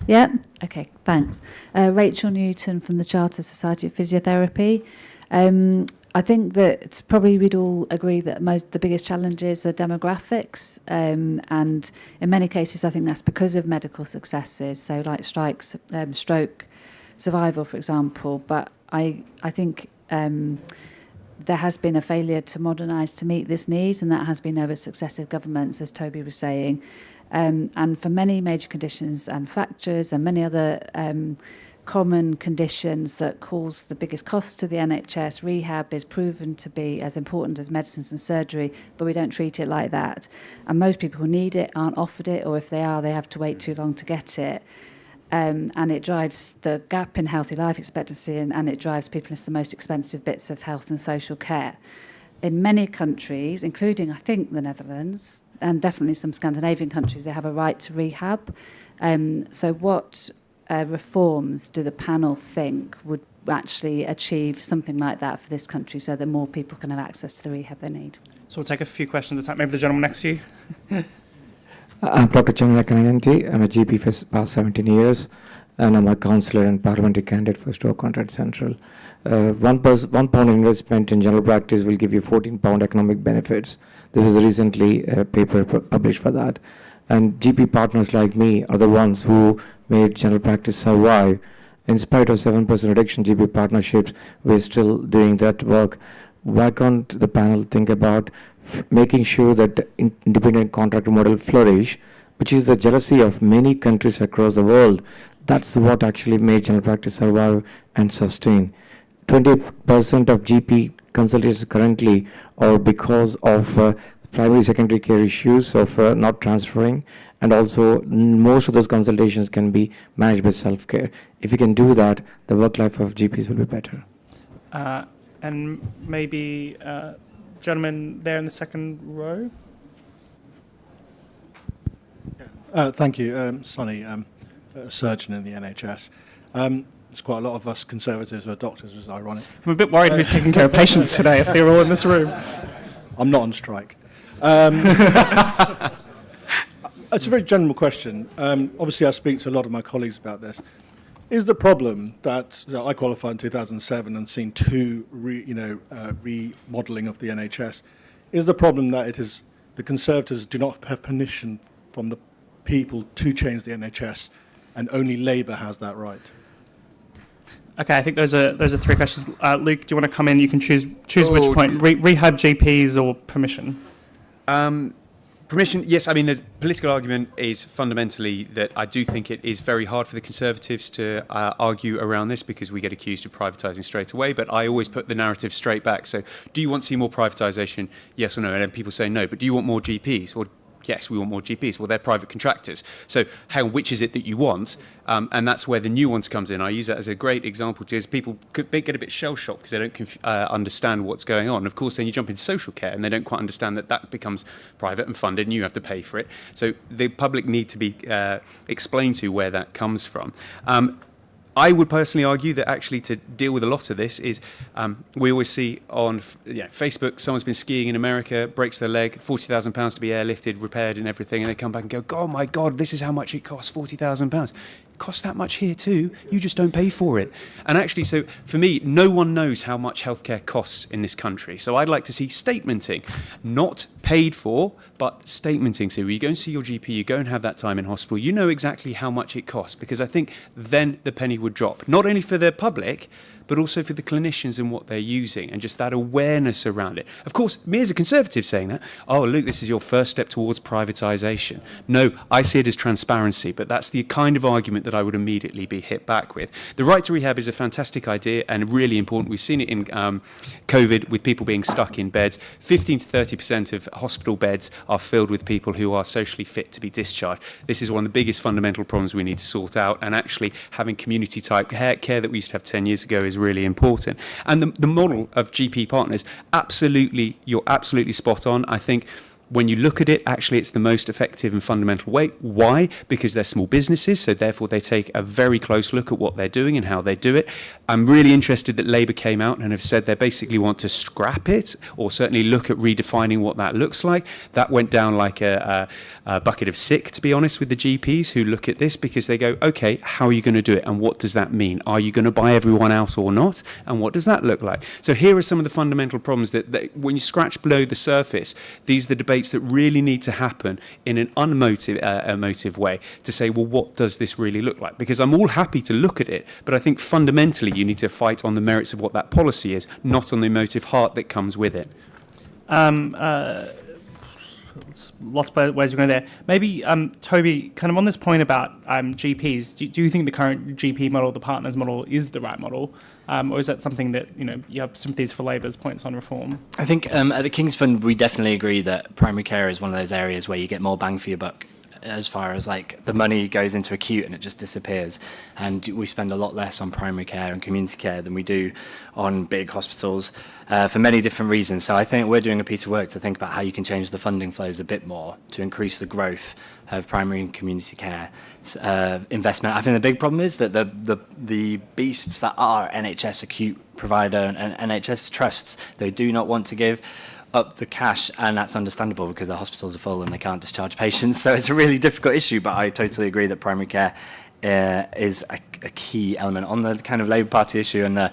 Yeah, okay, thanks. Rachel Newton from the Charter Society of Physiotherapy. I think that probably we'd all agree that the biggest challenges are demographics, and in many cases I think that's because of medical successes, so like strikes, stroke survival, for example. But I think there has been a failure to modernise to meet this need, and that has been over successive governments, as Toby was saying. And for many major conditions and fractures and many other common conditions that cause the biggest cost to the NHS, rehab is proven to be as important as medicines and surgery, but we don't treat it like that. And most people who need it aren't offered it, or if they are, they have to wait too long to get it. And it drives the gap in healthy life expectancy, and it drives people into the most expensive bits of health and social care. In many countries, including, I think, the Netherlands, and definitely some Scandinavian countries, they have a right to rehab. So what reforms do the panel think would actually achieve something like that for this country so that more people can have access to the rehab they need? So we'll take a few questions at a time. Maybe the gentleman next to you. I'm Dr. Chandra Kanayanti. I'm a GP for the past 17 years, and I'm a counsellor and parliamentary candidate for Stoke Contract Central. £1 investment in general practice will give you £14 economic benefits. There was recently a paper published for that. And GP partners like me are the ones who made general practice survive. In spite of 7% reduction GP partnerships, we're still doing that work. Why can't the panel think about making sure that the independent contractor model flourish, which is the jealousy of many countries across the world? That's what actually made general practice survive and sustain. 20% of GP consultations currently are because of primary secondary care issues of not transferring, and also most of those consultations can be managed by self-care. If you can do that, the work life of GPs will be better. And maybe gentleman there in the second row. Thank you, Sonny, a surgeon in the NHS. There's quite a lot of us Conservatives who are doctors, which is ironic. I'm a bit worried who's taking care of patients today if they're all in this room. I'm not on strike. It's a very general question. Obviously, I speak to a lot of my colleagues about this. Is the problem that I qualified in 2007 and seen two remodelling of the NHS? Is the problem that it is the Conservatives do not have permission from the people to change the NHS, and only Labour has that right? Okay, I think those are three questions. Luke, do you want to come in? You can choose which point. Rehab GPs or permission? Permission, yes. I mean, the political argument is fundamentally that I do think it is very hard for the Conservatives to argue around this because we get accused of privatising straight away. But I always put the narrative straight back. So do you want to see more privatisation? Yes or no? And then people say no. But do you want more GPs? Well, yes, we want more GPs. Well, they're private contractors. So which is it that you want? And that's where the nuance comes in. I use that as a great example because people get a bit shell-shocked because they don't understand what's going on. Of course, then you jump into social care and they don't quite understand that becomes private and funded and you have to pay for it. So the public need to be explained to where that comes from. I would personally argue that actually to deal with a lot of this is we always see on Facebook someone's been skiing in America, breaks their leg, £40,000 to be airlifted, repaired and everything, and they come back and go, oh my God, this is how much it costs, £40,000. It costs that much here too. You just don't pay for it. And actually, so for me, no one knows how much healthcare costs in this country. So I'd like to see statementing, not paid for, but statementing. So you go and see your GP, you go and have that time in hospital, you know exactly how much it costs, because I think then the penny would drop, not only for the public, but also for the clinicians and what they're using, and just that awareness around it. Of course, me as a Conservative saying that, oh, Luke, this is your first step towards privatisation. No, I see it as transparency, but that's the kind of argument that I would immediately be hit back with. The right to rehab is a fantastic idea and really important. We've seen it in COVID with people being stuck in beds. 15 to 30% of hospital beds are filled with people who are socially fit to be discharged. This is one of the biggest fundamental problems we need to sort out, and actually having community type care that we used to have 10 years ago is really important. And the model of GP partners, absolutely, you're absolutely spot on. I think when you look at it, actually it's the most effective and fundamental way. Why? Because they're small businesses, so therefore they take a very close look at what they're doing and how they do it. I'm really interested that Labour came out and have said they basically want to scrap it, or certainly look at redefining what that looks like. That went down like a bucket of sick, to be honest, with the GPs who look at this, because they go, okay, how are you going to do it, and what does that mean? Are you going to buy everyone out or not, and what does that look like? So here are some of the fundamental problems that when you scratch below the surface, these are the debates that really need to happen in an emotive way, to say, well, what does this really look like? Because I'm all happy to look at it, but I think fundamentally you need to fight on the merits of what that policy is, not on the emotive heart that comes with it. Lots of ways we're going there. Maybe, Toby, kind of on this point about GPs, do you think the current GP model, the partners model, is the right model? Or is that something that, you have sympathies for Labour's points on reform? I think at the King's Fund, we definitely agree that primary care is one of those areas where you get more bang for your buck, as far as like the money goes into acute and it just disappears, and we spend a lot less on primary care and community care than we do on big hospitals for many different reasons. So I think we're doing a piece of work to think about how you can change the funding flows a bit more to increase the growth of primary and community care investment. I think the big problem is that the beasts that are NHS acute provider and NHS trusts, they do not want to give up the cash, and that's understandable because the hospitals are full and they can't discharge patients. So it's a really difficult issue, but I totally agree that primary care is a key element on the kind of Labour Party issue, and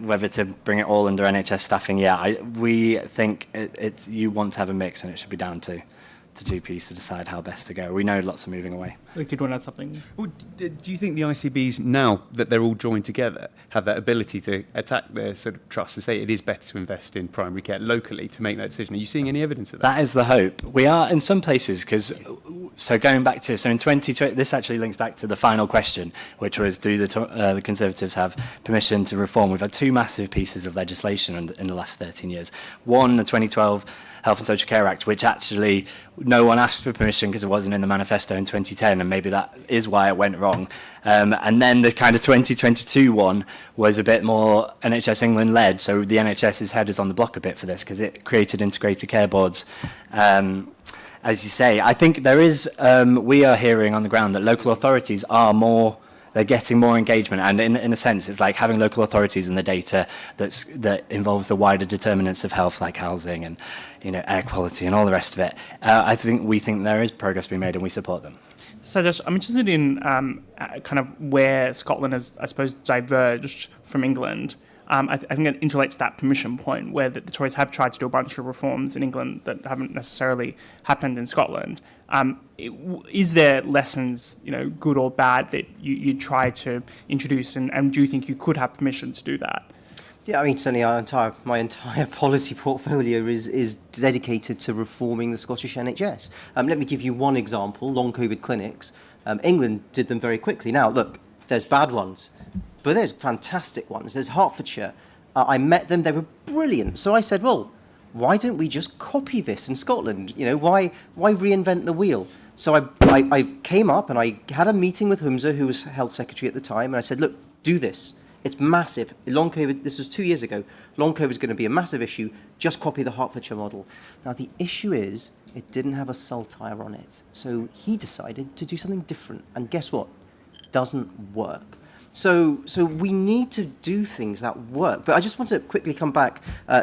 whether to bring it all under NHS staffing. We think you want to have a mix, and it should be down to GPs to decide how best to go. We know lots are moving away. Did you want to add something? Well, do you think the ICBs, now that they're all joined together, have that ability to attack their sort of trust and say it is better to invest in primary care locally to make that decision? Are you seeing any evidence of that? That is the hope. We are in some places, because going back to, in 2020, this actually links back to the final question, which was, do the Conservatives have permission to reform? We've had two massive pieces of legislation in the last 13 years. One, the 2012 Health and Social Care Act, which actually no one asked for permission because it wasn't in the manifesto in 2010, and maybe that is why it went wrong. And then the kind of 2022 one was a bit more NHS England led, so the NHS's head is on the block a bit for this because it created integrated care boards. As you say, I think there is, we are hearing on the ground that local authorities are they're getting more engagement, and in a sense it's like having local authorities in the data that involves the wider determinants of health, like housing and air quality and all the rest of it. We think there is progress being made, and we support them. So I'm interested in kind of where Scotland has, I suppose, diverged from England. I think it interrelates to that permission point, where the Tories have tried to do a bunch of reforms in England that haven't necessarily happened in Scotland. Is there lessons, good or bad, that you try to introduce, and do you think you could have permission to do that? Yeah, I mean, certainly my entire policy portfolio is dedicated to reforming the Scottish NHS. Let me give you one example, long COVID clinics. England did them very quickly. Now, look, there's bad ones, but there's fantastic ones. There's Hertfordshire. I met them, they were brilliant. So I said, well, why don't we just copy this in Scotland? Why reinvent the wheel? So I came up and I had a meeting with Humza, who was Health Secretary at the time, and I said, look, do this. It's massive. Long COVID, this was 2 years ago. Long COVID is going to be a massive issue. Just copy the Hertfordshire model. Now, the issue is it didn't have a saltire on it. So he decided to do something different. And guess what? It doesn't work. So we need to do things that work. But I just want to quickly come back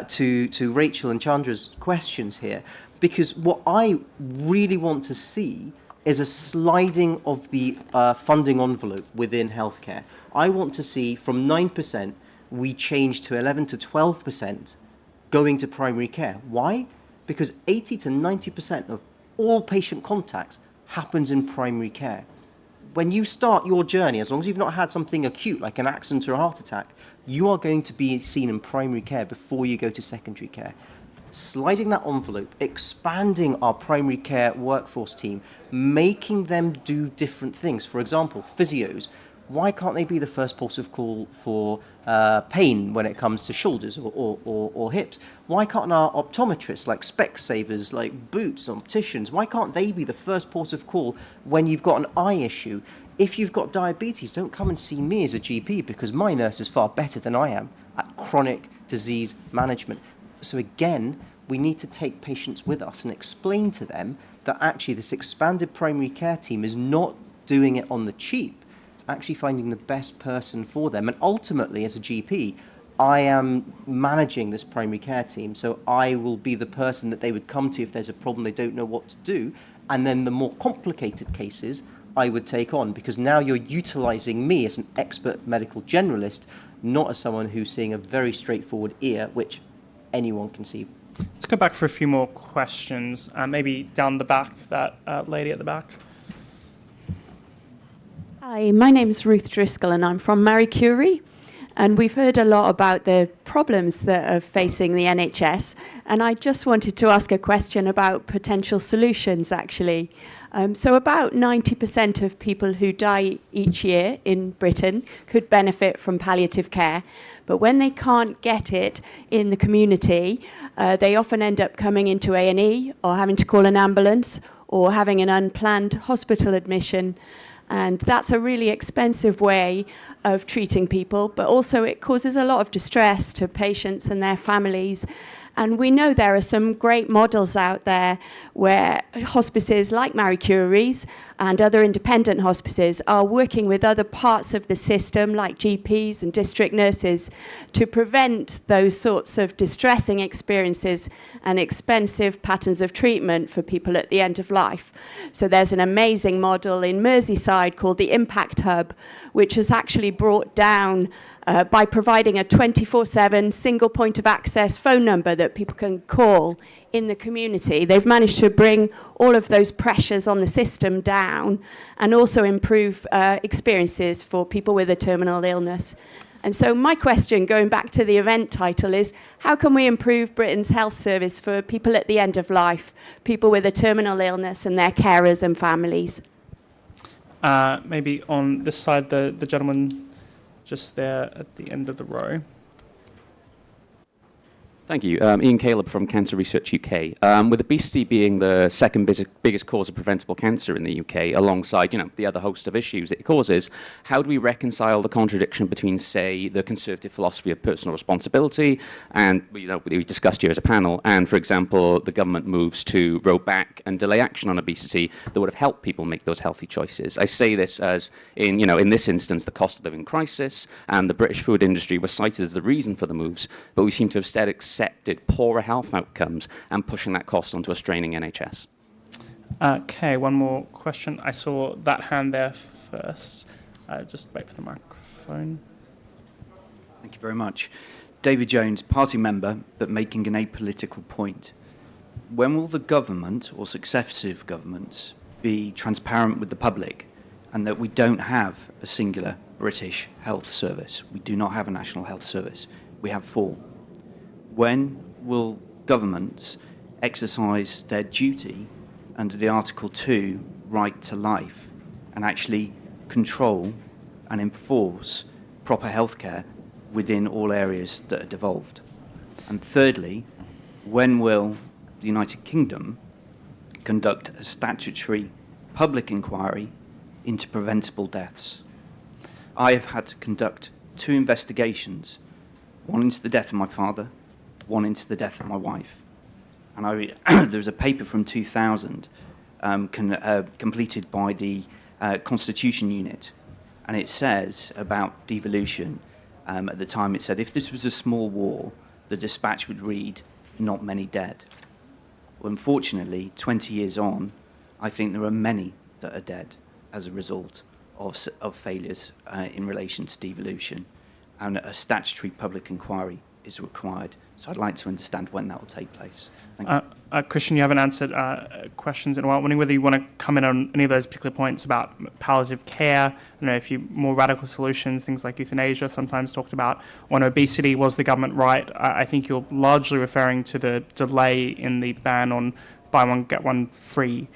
to Rachel and Chandra's questions here, because what I really want to see is a sliding of the funding envelope within healthcare. I want to see from 9% we change to 11 to 12% going to primary care. Why? Because 80 to 90% of all patient contacts happens in primary care. When you start your journey, as long as you've not had something acute like an accident or a heart attack, you are going to be seen in primary care before you go to secondary care. Sliding that envelope, expanding our primary care workforce team, making them do different things. For example, physios. Why can't they be the first port of call for pain when it comes to shoulders or hips? Why can't our optometrists, like Specsavers, like Boots, opticians, why can't they be the first port of call when you've got an eye issue? If you've got diabetes, don't come and see me as a GP because my nurse is far better than I am at chronic disease management. So again, we need to take patients with us and explain to them that actually this expanded primary care team is not doing it on the cheap. It's actually finding the best person for them. And ultimately, as a GP, I am managing this primary care team, so I will be the person that they would come to if there's a problem they don't know what to do. And then the more complicated cases, I would take on, because now you're utilising me as an expert medical generalist, not as someone who's seeing a very straightforward ear, which anyone can see. Let's go back for a few more questions. Maybe down the back, that lady at the back. Hi, my name's Ruth Driscoll and I'm from Marie Curie. And we've heard a lot about the problems that are facing the NHS. And I just wanted to ask a question about potential solutions, actually. So about 90% of people who die each year in Britain could benefit from palliative care. But when they can't get it in the community, they often end up coming into A&E or having to call an ambulance or having an unplanned hospital admission. And that's a really expensive way of treating people, but also it causes a lot of distress to patients and their families. And we know there are some great models out there where hospices like Marie Curie's and other independent hospices are working with other parts of the system, like GPs and district nurses, to prevent those sorts of distressing experiences and expensive patterns of treatment for people at the end of life. So there's an amazing model in Merseyside called the Impact Hub, which has actually brought down by providing a 24/7 single point of access phone number that people can call in the community. They've managed to bring all of those pressures on the system down and also improve experiences for people with a terminal illness. And so my question, going back to the event title, is how can we improve Britain's health service for people at the end of life, people with a terminal illness and their carers and families? Maybe on this side, the gentleman just there at the end of the row. Thank you. Ian Caleb from Cancer Research UK. With obesity being the second biggest cause of preventable cancer in the UK, alongside the other host of issues it causes, how do we reconcile the contradiction between, say, the conservative philosophy of personal responsibility, and we discussed here as a panel, and, for example, the government moves to roll back and delay action on obesity that would have helped people make those healthy choices? I say this as, in this instance, the cost of living crisis and the British food industry were cited as the reason for the moves, but we seem to have instead accepted poorer health outcomes and pushing that cost onto a straining NHS. Okay, one more question. I saw that hand there first. Just wait for the microphone. Thank you very much. David Jones, party member, but making an apolitical point. When will the government or successive governments be transparent with the public and that we don't have a singular British health service? We do not have a national health service. We have four. When will governments exercise their duty under the Article 2 right to life and actually control and enforce proper healthcare within all areas that are devolved? And thirdly, when will the United Kingdom conduct a statutory public inquiry into preventable deaths? I have had to conduct 2 investigations, one into the death of my father, one into the death of my wife. And there was a paper from 2000 completed by the Constitution Unit, and it says about devolution, at the time it said, if this was a small war, the dispatch would read, not many dead. Well, unfortunately, 20 years on, I think there are many that are dead as a result of failures in relation to devolution, and a statutory public inquiry is required. So I'd like to understand when that will take place. Thank you. Kristian, you haven't answered questions in a while. I'm wondering whether you want to comment on any of those particular points about palliative care. I know if you more radical solutions, things like euthanasia, sometimes talked about. On obesity, was the government right? I think you're largely referring to the delay in the ban on buy one get one free.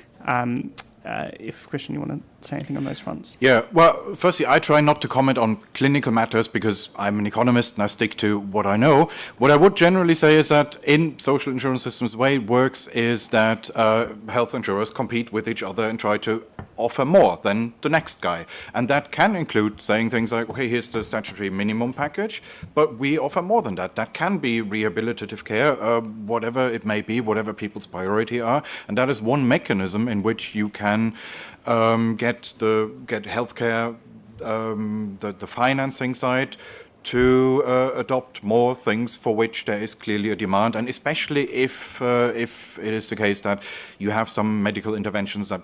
If Kristian, you want to say anything on those fronts? Yeah, well, firstly, I try not to comment on clinical matters because I'm an economist and I stick to what I know. What I would generally say is that in social insurance systems, the way it works is that health insurers compete with each other and try to offer more than the next guy. And that can include saying things like, okay, here's the statutory minimum package, but we offer more than that. That can be rehabilitative care, whatever it may be, whatever people's priority are. And that is one mechanism in which you can get healthcare, the financing side, to adopt more things for which there is clearly a demand, and especially if it is the case that you have some medical interventions that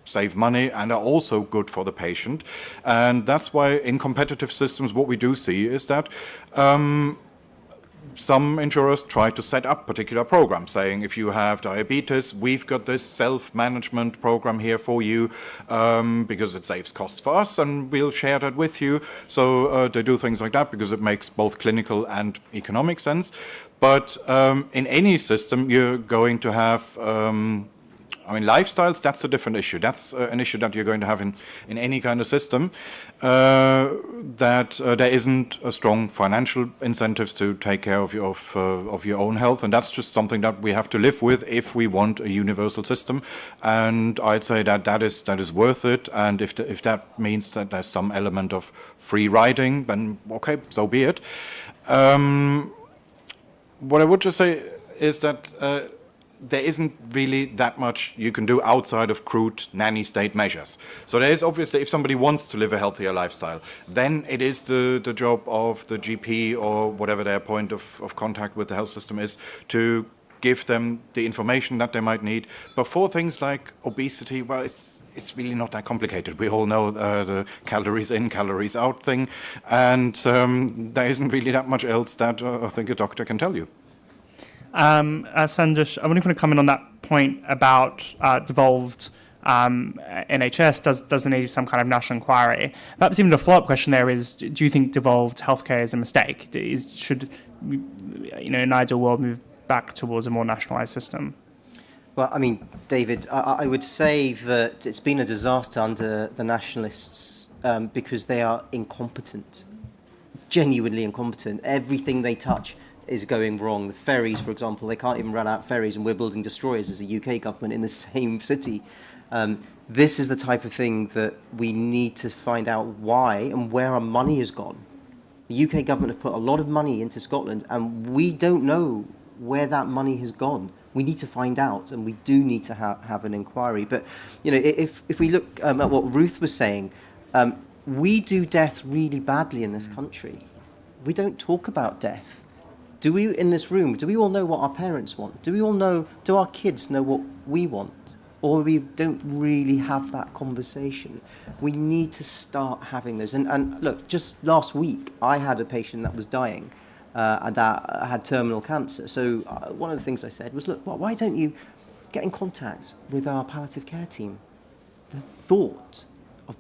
save money and are also good for the patient. And that's why in competitive systems what we do see is that some insurers try to set up particular programs, saying if you have diabetes, we've got this self-management program here for you because it saves costs for us and we'll share that with you. So they do things like that because it makes both clinical and economic sense. But in any system, you're going to have lifestyles, that's a different issue. That's an issue that you're going to have in any kind of system, that there isn't a strong financial incentives to take care of your own health. And that's just something that we have to live with if we want a universal system. And I'd say that is worth it. And if that means that there's some element of free riding, then okay, so be it. What I would just say is that there isn't really that much you can do outside of crude nanny state measures. So there is obviously, if somebody wants to live a healthier lifestyle, then it is the job of the GP or whatever their point of contact with the health system is to give them the information that they might need. But for things like obesity, well, it's really not that complicated. We all know the calories in, calories out thing, and there isn't really that much else that I think a doctor can tell you. Sandesh, I wonder if you want to comment on that point about devolved NHS. Does it need some kind of national inquiry? Perhaps even the follow-up question there is: do you think devolved healthcare is a mistake? Should in an ideal world move back towards a more nationalised system? Well, I mean, David, I would say that it's been a disaster under the nationalists because they are incompetent, genuinely incompetent. Everything they touch is going wrong. The ferries, for example, they can't even run out ferries, and we're building destroyers as a UK government in the same city. This is the type of thing that we need to find out why and where our money has gone. The UK government have put a lot of money into Scotland, and we don't know where that money has gone. We need to find out, and we do need to have an inquiry. But you know, if we look at what Ruth was saying, we do death really badly in this country. We don't talk about death. Do we, in this room, do we all know what our parents want? Do our kids know what we want? Or we don't really have that conversation? We need to start having those. And look, just last week, I had a patient that was dying and that had terminal cancer. So one of the things I said was, look, why don't you get in contact with our palliative care team? The thought of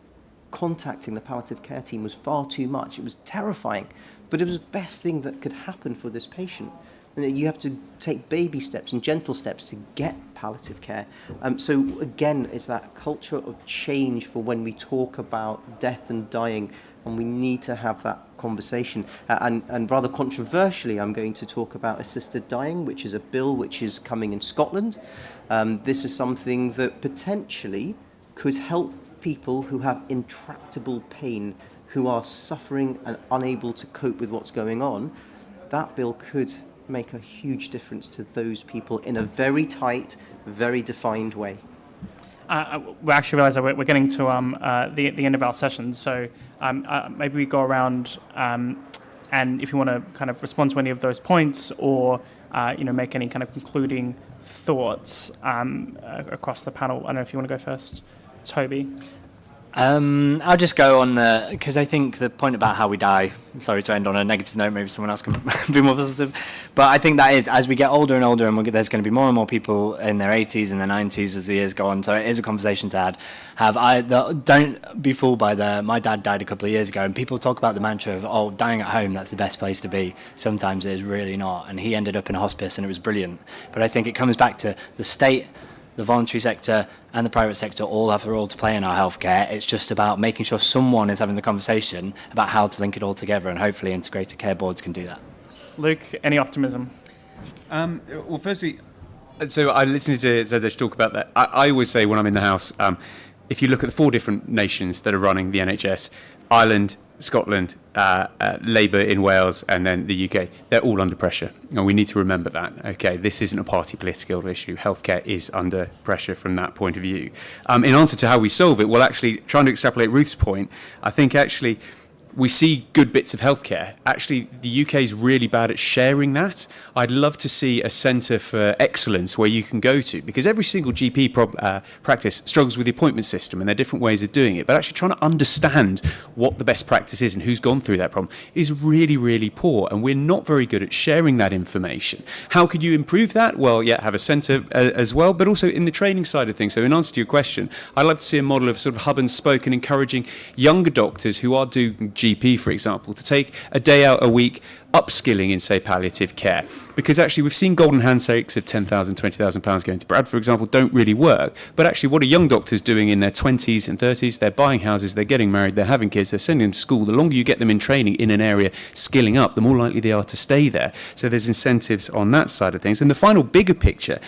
contacting the palliative care team was far too much. It was terrifying. But it was the best thing that could happen for this patient. And you have to take baby steps and gentle steps to get palliative care. So again, it's that culture of change for when we talk about death and dying, and we need to have that conversation. And rather controversially, I'm going to talk about assisted dying, which is a bill which is coming in Scotland. This is something that potentially could help people who have intractable pain, who are suffering and unable to cope with what's going on. That bill could make a huge difference to those people in a very tight, very defined way. We actually realise that we're getting to the end of our session, so maybe we go around and if you want to kind of respond to any of those points or make any kind of concluding thoughts across the panel. I don't know if you want to go first, Toby? I'll just go on because I think the point about how we die, sorry to end on a negative note, maybe someone else can be more positive, but I think that is, as we get older and older, and there's going to be more and more people in their 80s and their 90s as the years go on, so it is a conversation to have. Don't be fooled by my dad died a couple of years ago, and people talk about the mantra of, dying at home, that's the best place to be. Sometimes it is really not, and he ended up in a hospice and it was brilliant. But I think it comes back to the state, the voluntary sector and the private sector all have a role to play in our healthcare. It's just about making sure someone is having the conversation about how to link it all together, and hopefully integrated care boards can do that. Luke, any optimism? Well, firstly, so I listened to Sandesh talk about that. I always say when I'm in the House, if you look at the 4 different nations that are running the NHS, Ireland, Scotland, Labour in Wales, and then the UK, they're all under pressure. And we need to remember that. Okay, this isn't a party political issue. Healthcare is under pressure from that point of view. In answer to how we solve it, well, actually, trying to extrapolate Ruth's point, I think actually we see good bits of healthcare. Actually, the UK is really bad at sharing that. I'd love to see a centre for excellence where you can go to, because every single GP practice struggles with the appointment system, and there are different ways of doing it. But actually trying to understand what the best practice is and who's gone through that problem is really, really poor, and we're not very good at sharing that information. How could you improve that? Well, yeah, have a centre as well, but also in the training side of things. So in answer to your question, I'd love to see a model of sort of hub and spoke and encouraging younger doctors who are doing GP, for example, to take a day out a week upskilling in, say, palliative care. Because actually we've seen golden handshakes of £10,000, £20,000 going to Brad, for example, don't really work. But actually what are young doctors doing in their 20s and 30s? They're buying houses, they're getting married, they're having kids, they're sending them to school. The longer you get them in training in an area, skilling up, the more likely they are to stay there. So there's incentives on that side of things. And the final bigger picture,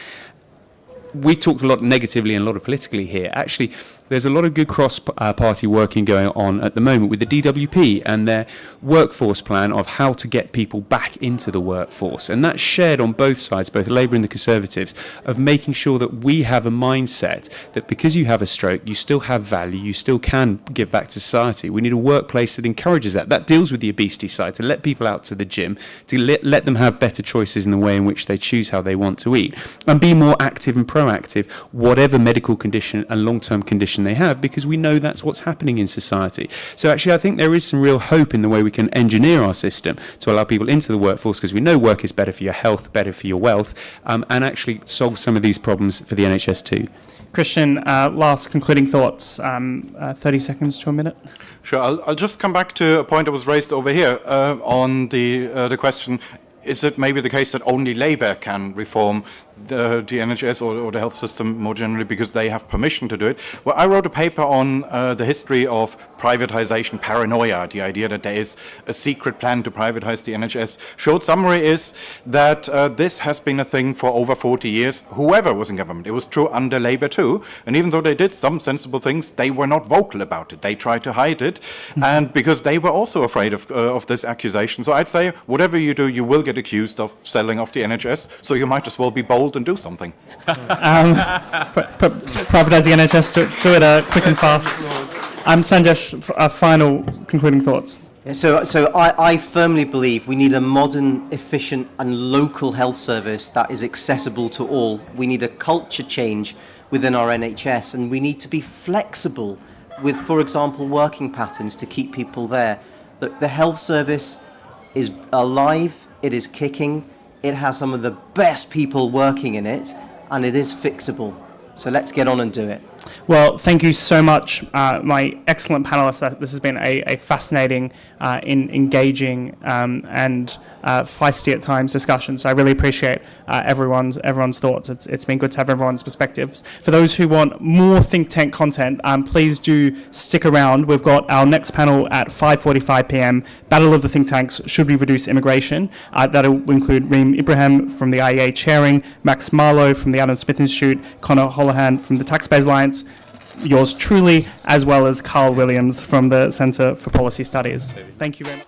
we talked a lot negatively and a lot of politically here. Actually, there's a lot of good cross-party working going on at the moment with the DWP and their workforce plan of how to get people back into the workforce. And that's shared on both sides, both Labour and the Conservatives, of making sure that we have a mindset that because you have a stroke, you still have value, you still can give back to society. We need a workplace that encourages that. That deals with the obesity side, to let people out to the gym, to let them have better choices in the way in which they choose how they want to eat, and be more active and proactive, whatever medical condition and long-term condition they have, because we know that's what's happening in society. So actually I think there is some real hope in the way we can engineer our system to allow people into the workforce, because we know work is better for your health, better for your wealth, and actually solve some of these problems for the NHS too. Kristian, last concluding thoughts, 30 seconds to a minute. Sure, I'll just come back to a point that was raised over here on the question, is it maybe the case that only Labour can reform the NHS or the health system more generally because they have permission to do it? Well, I wrote a paper on the history of privatization paranoia, the idea that there is a secret plan to privatize the NHS. Short summary is that this has been a thing for over 40 years, whoever was in government. It was true under Labour too, and even though they did some sensible things, they were not vocal about it. They tried to hide it, and because they were also afraid of this accusation. So I'd say, whatever you do, you will get accused of selling off the NHS, so you might as well be bold and do something. Privatize the NHS, do it quick and fast. Sanjash, final concluding thoughts. Yeah, so I firmly believe we need a modern, efficient and local health service that is accessible to all. We need a culture change within our NHS, and we need to be flexible with, for example, working patterns to keep people there. The health service is alive, it is kicking, it has some of the best people working in it, and it is fixable. So let's get on and do it. Well, thank you so much, my excellent panelists. This has been a fascinating, engaging, and feisty at times discussion. So I really appreciate everyone's thoughts. It's been good to have everyone's perspectives. For those who want more think tank content, please do stick around. We've got our next panel at 5:45 p.m. Battle of the Think Tanks: Should We Reduce Immigration? That'll include Reem Ibrahim from the IEA chairing, Max Marlowe from the Adam Smith Institute, Connor Holohan from the Taxpayers Alliance, yours truly, as well as Carl Williams from the Centre for Policy Studies. Thank you very much.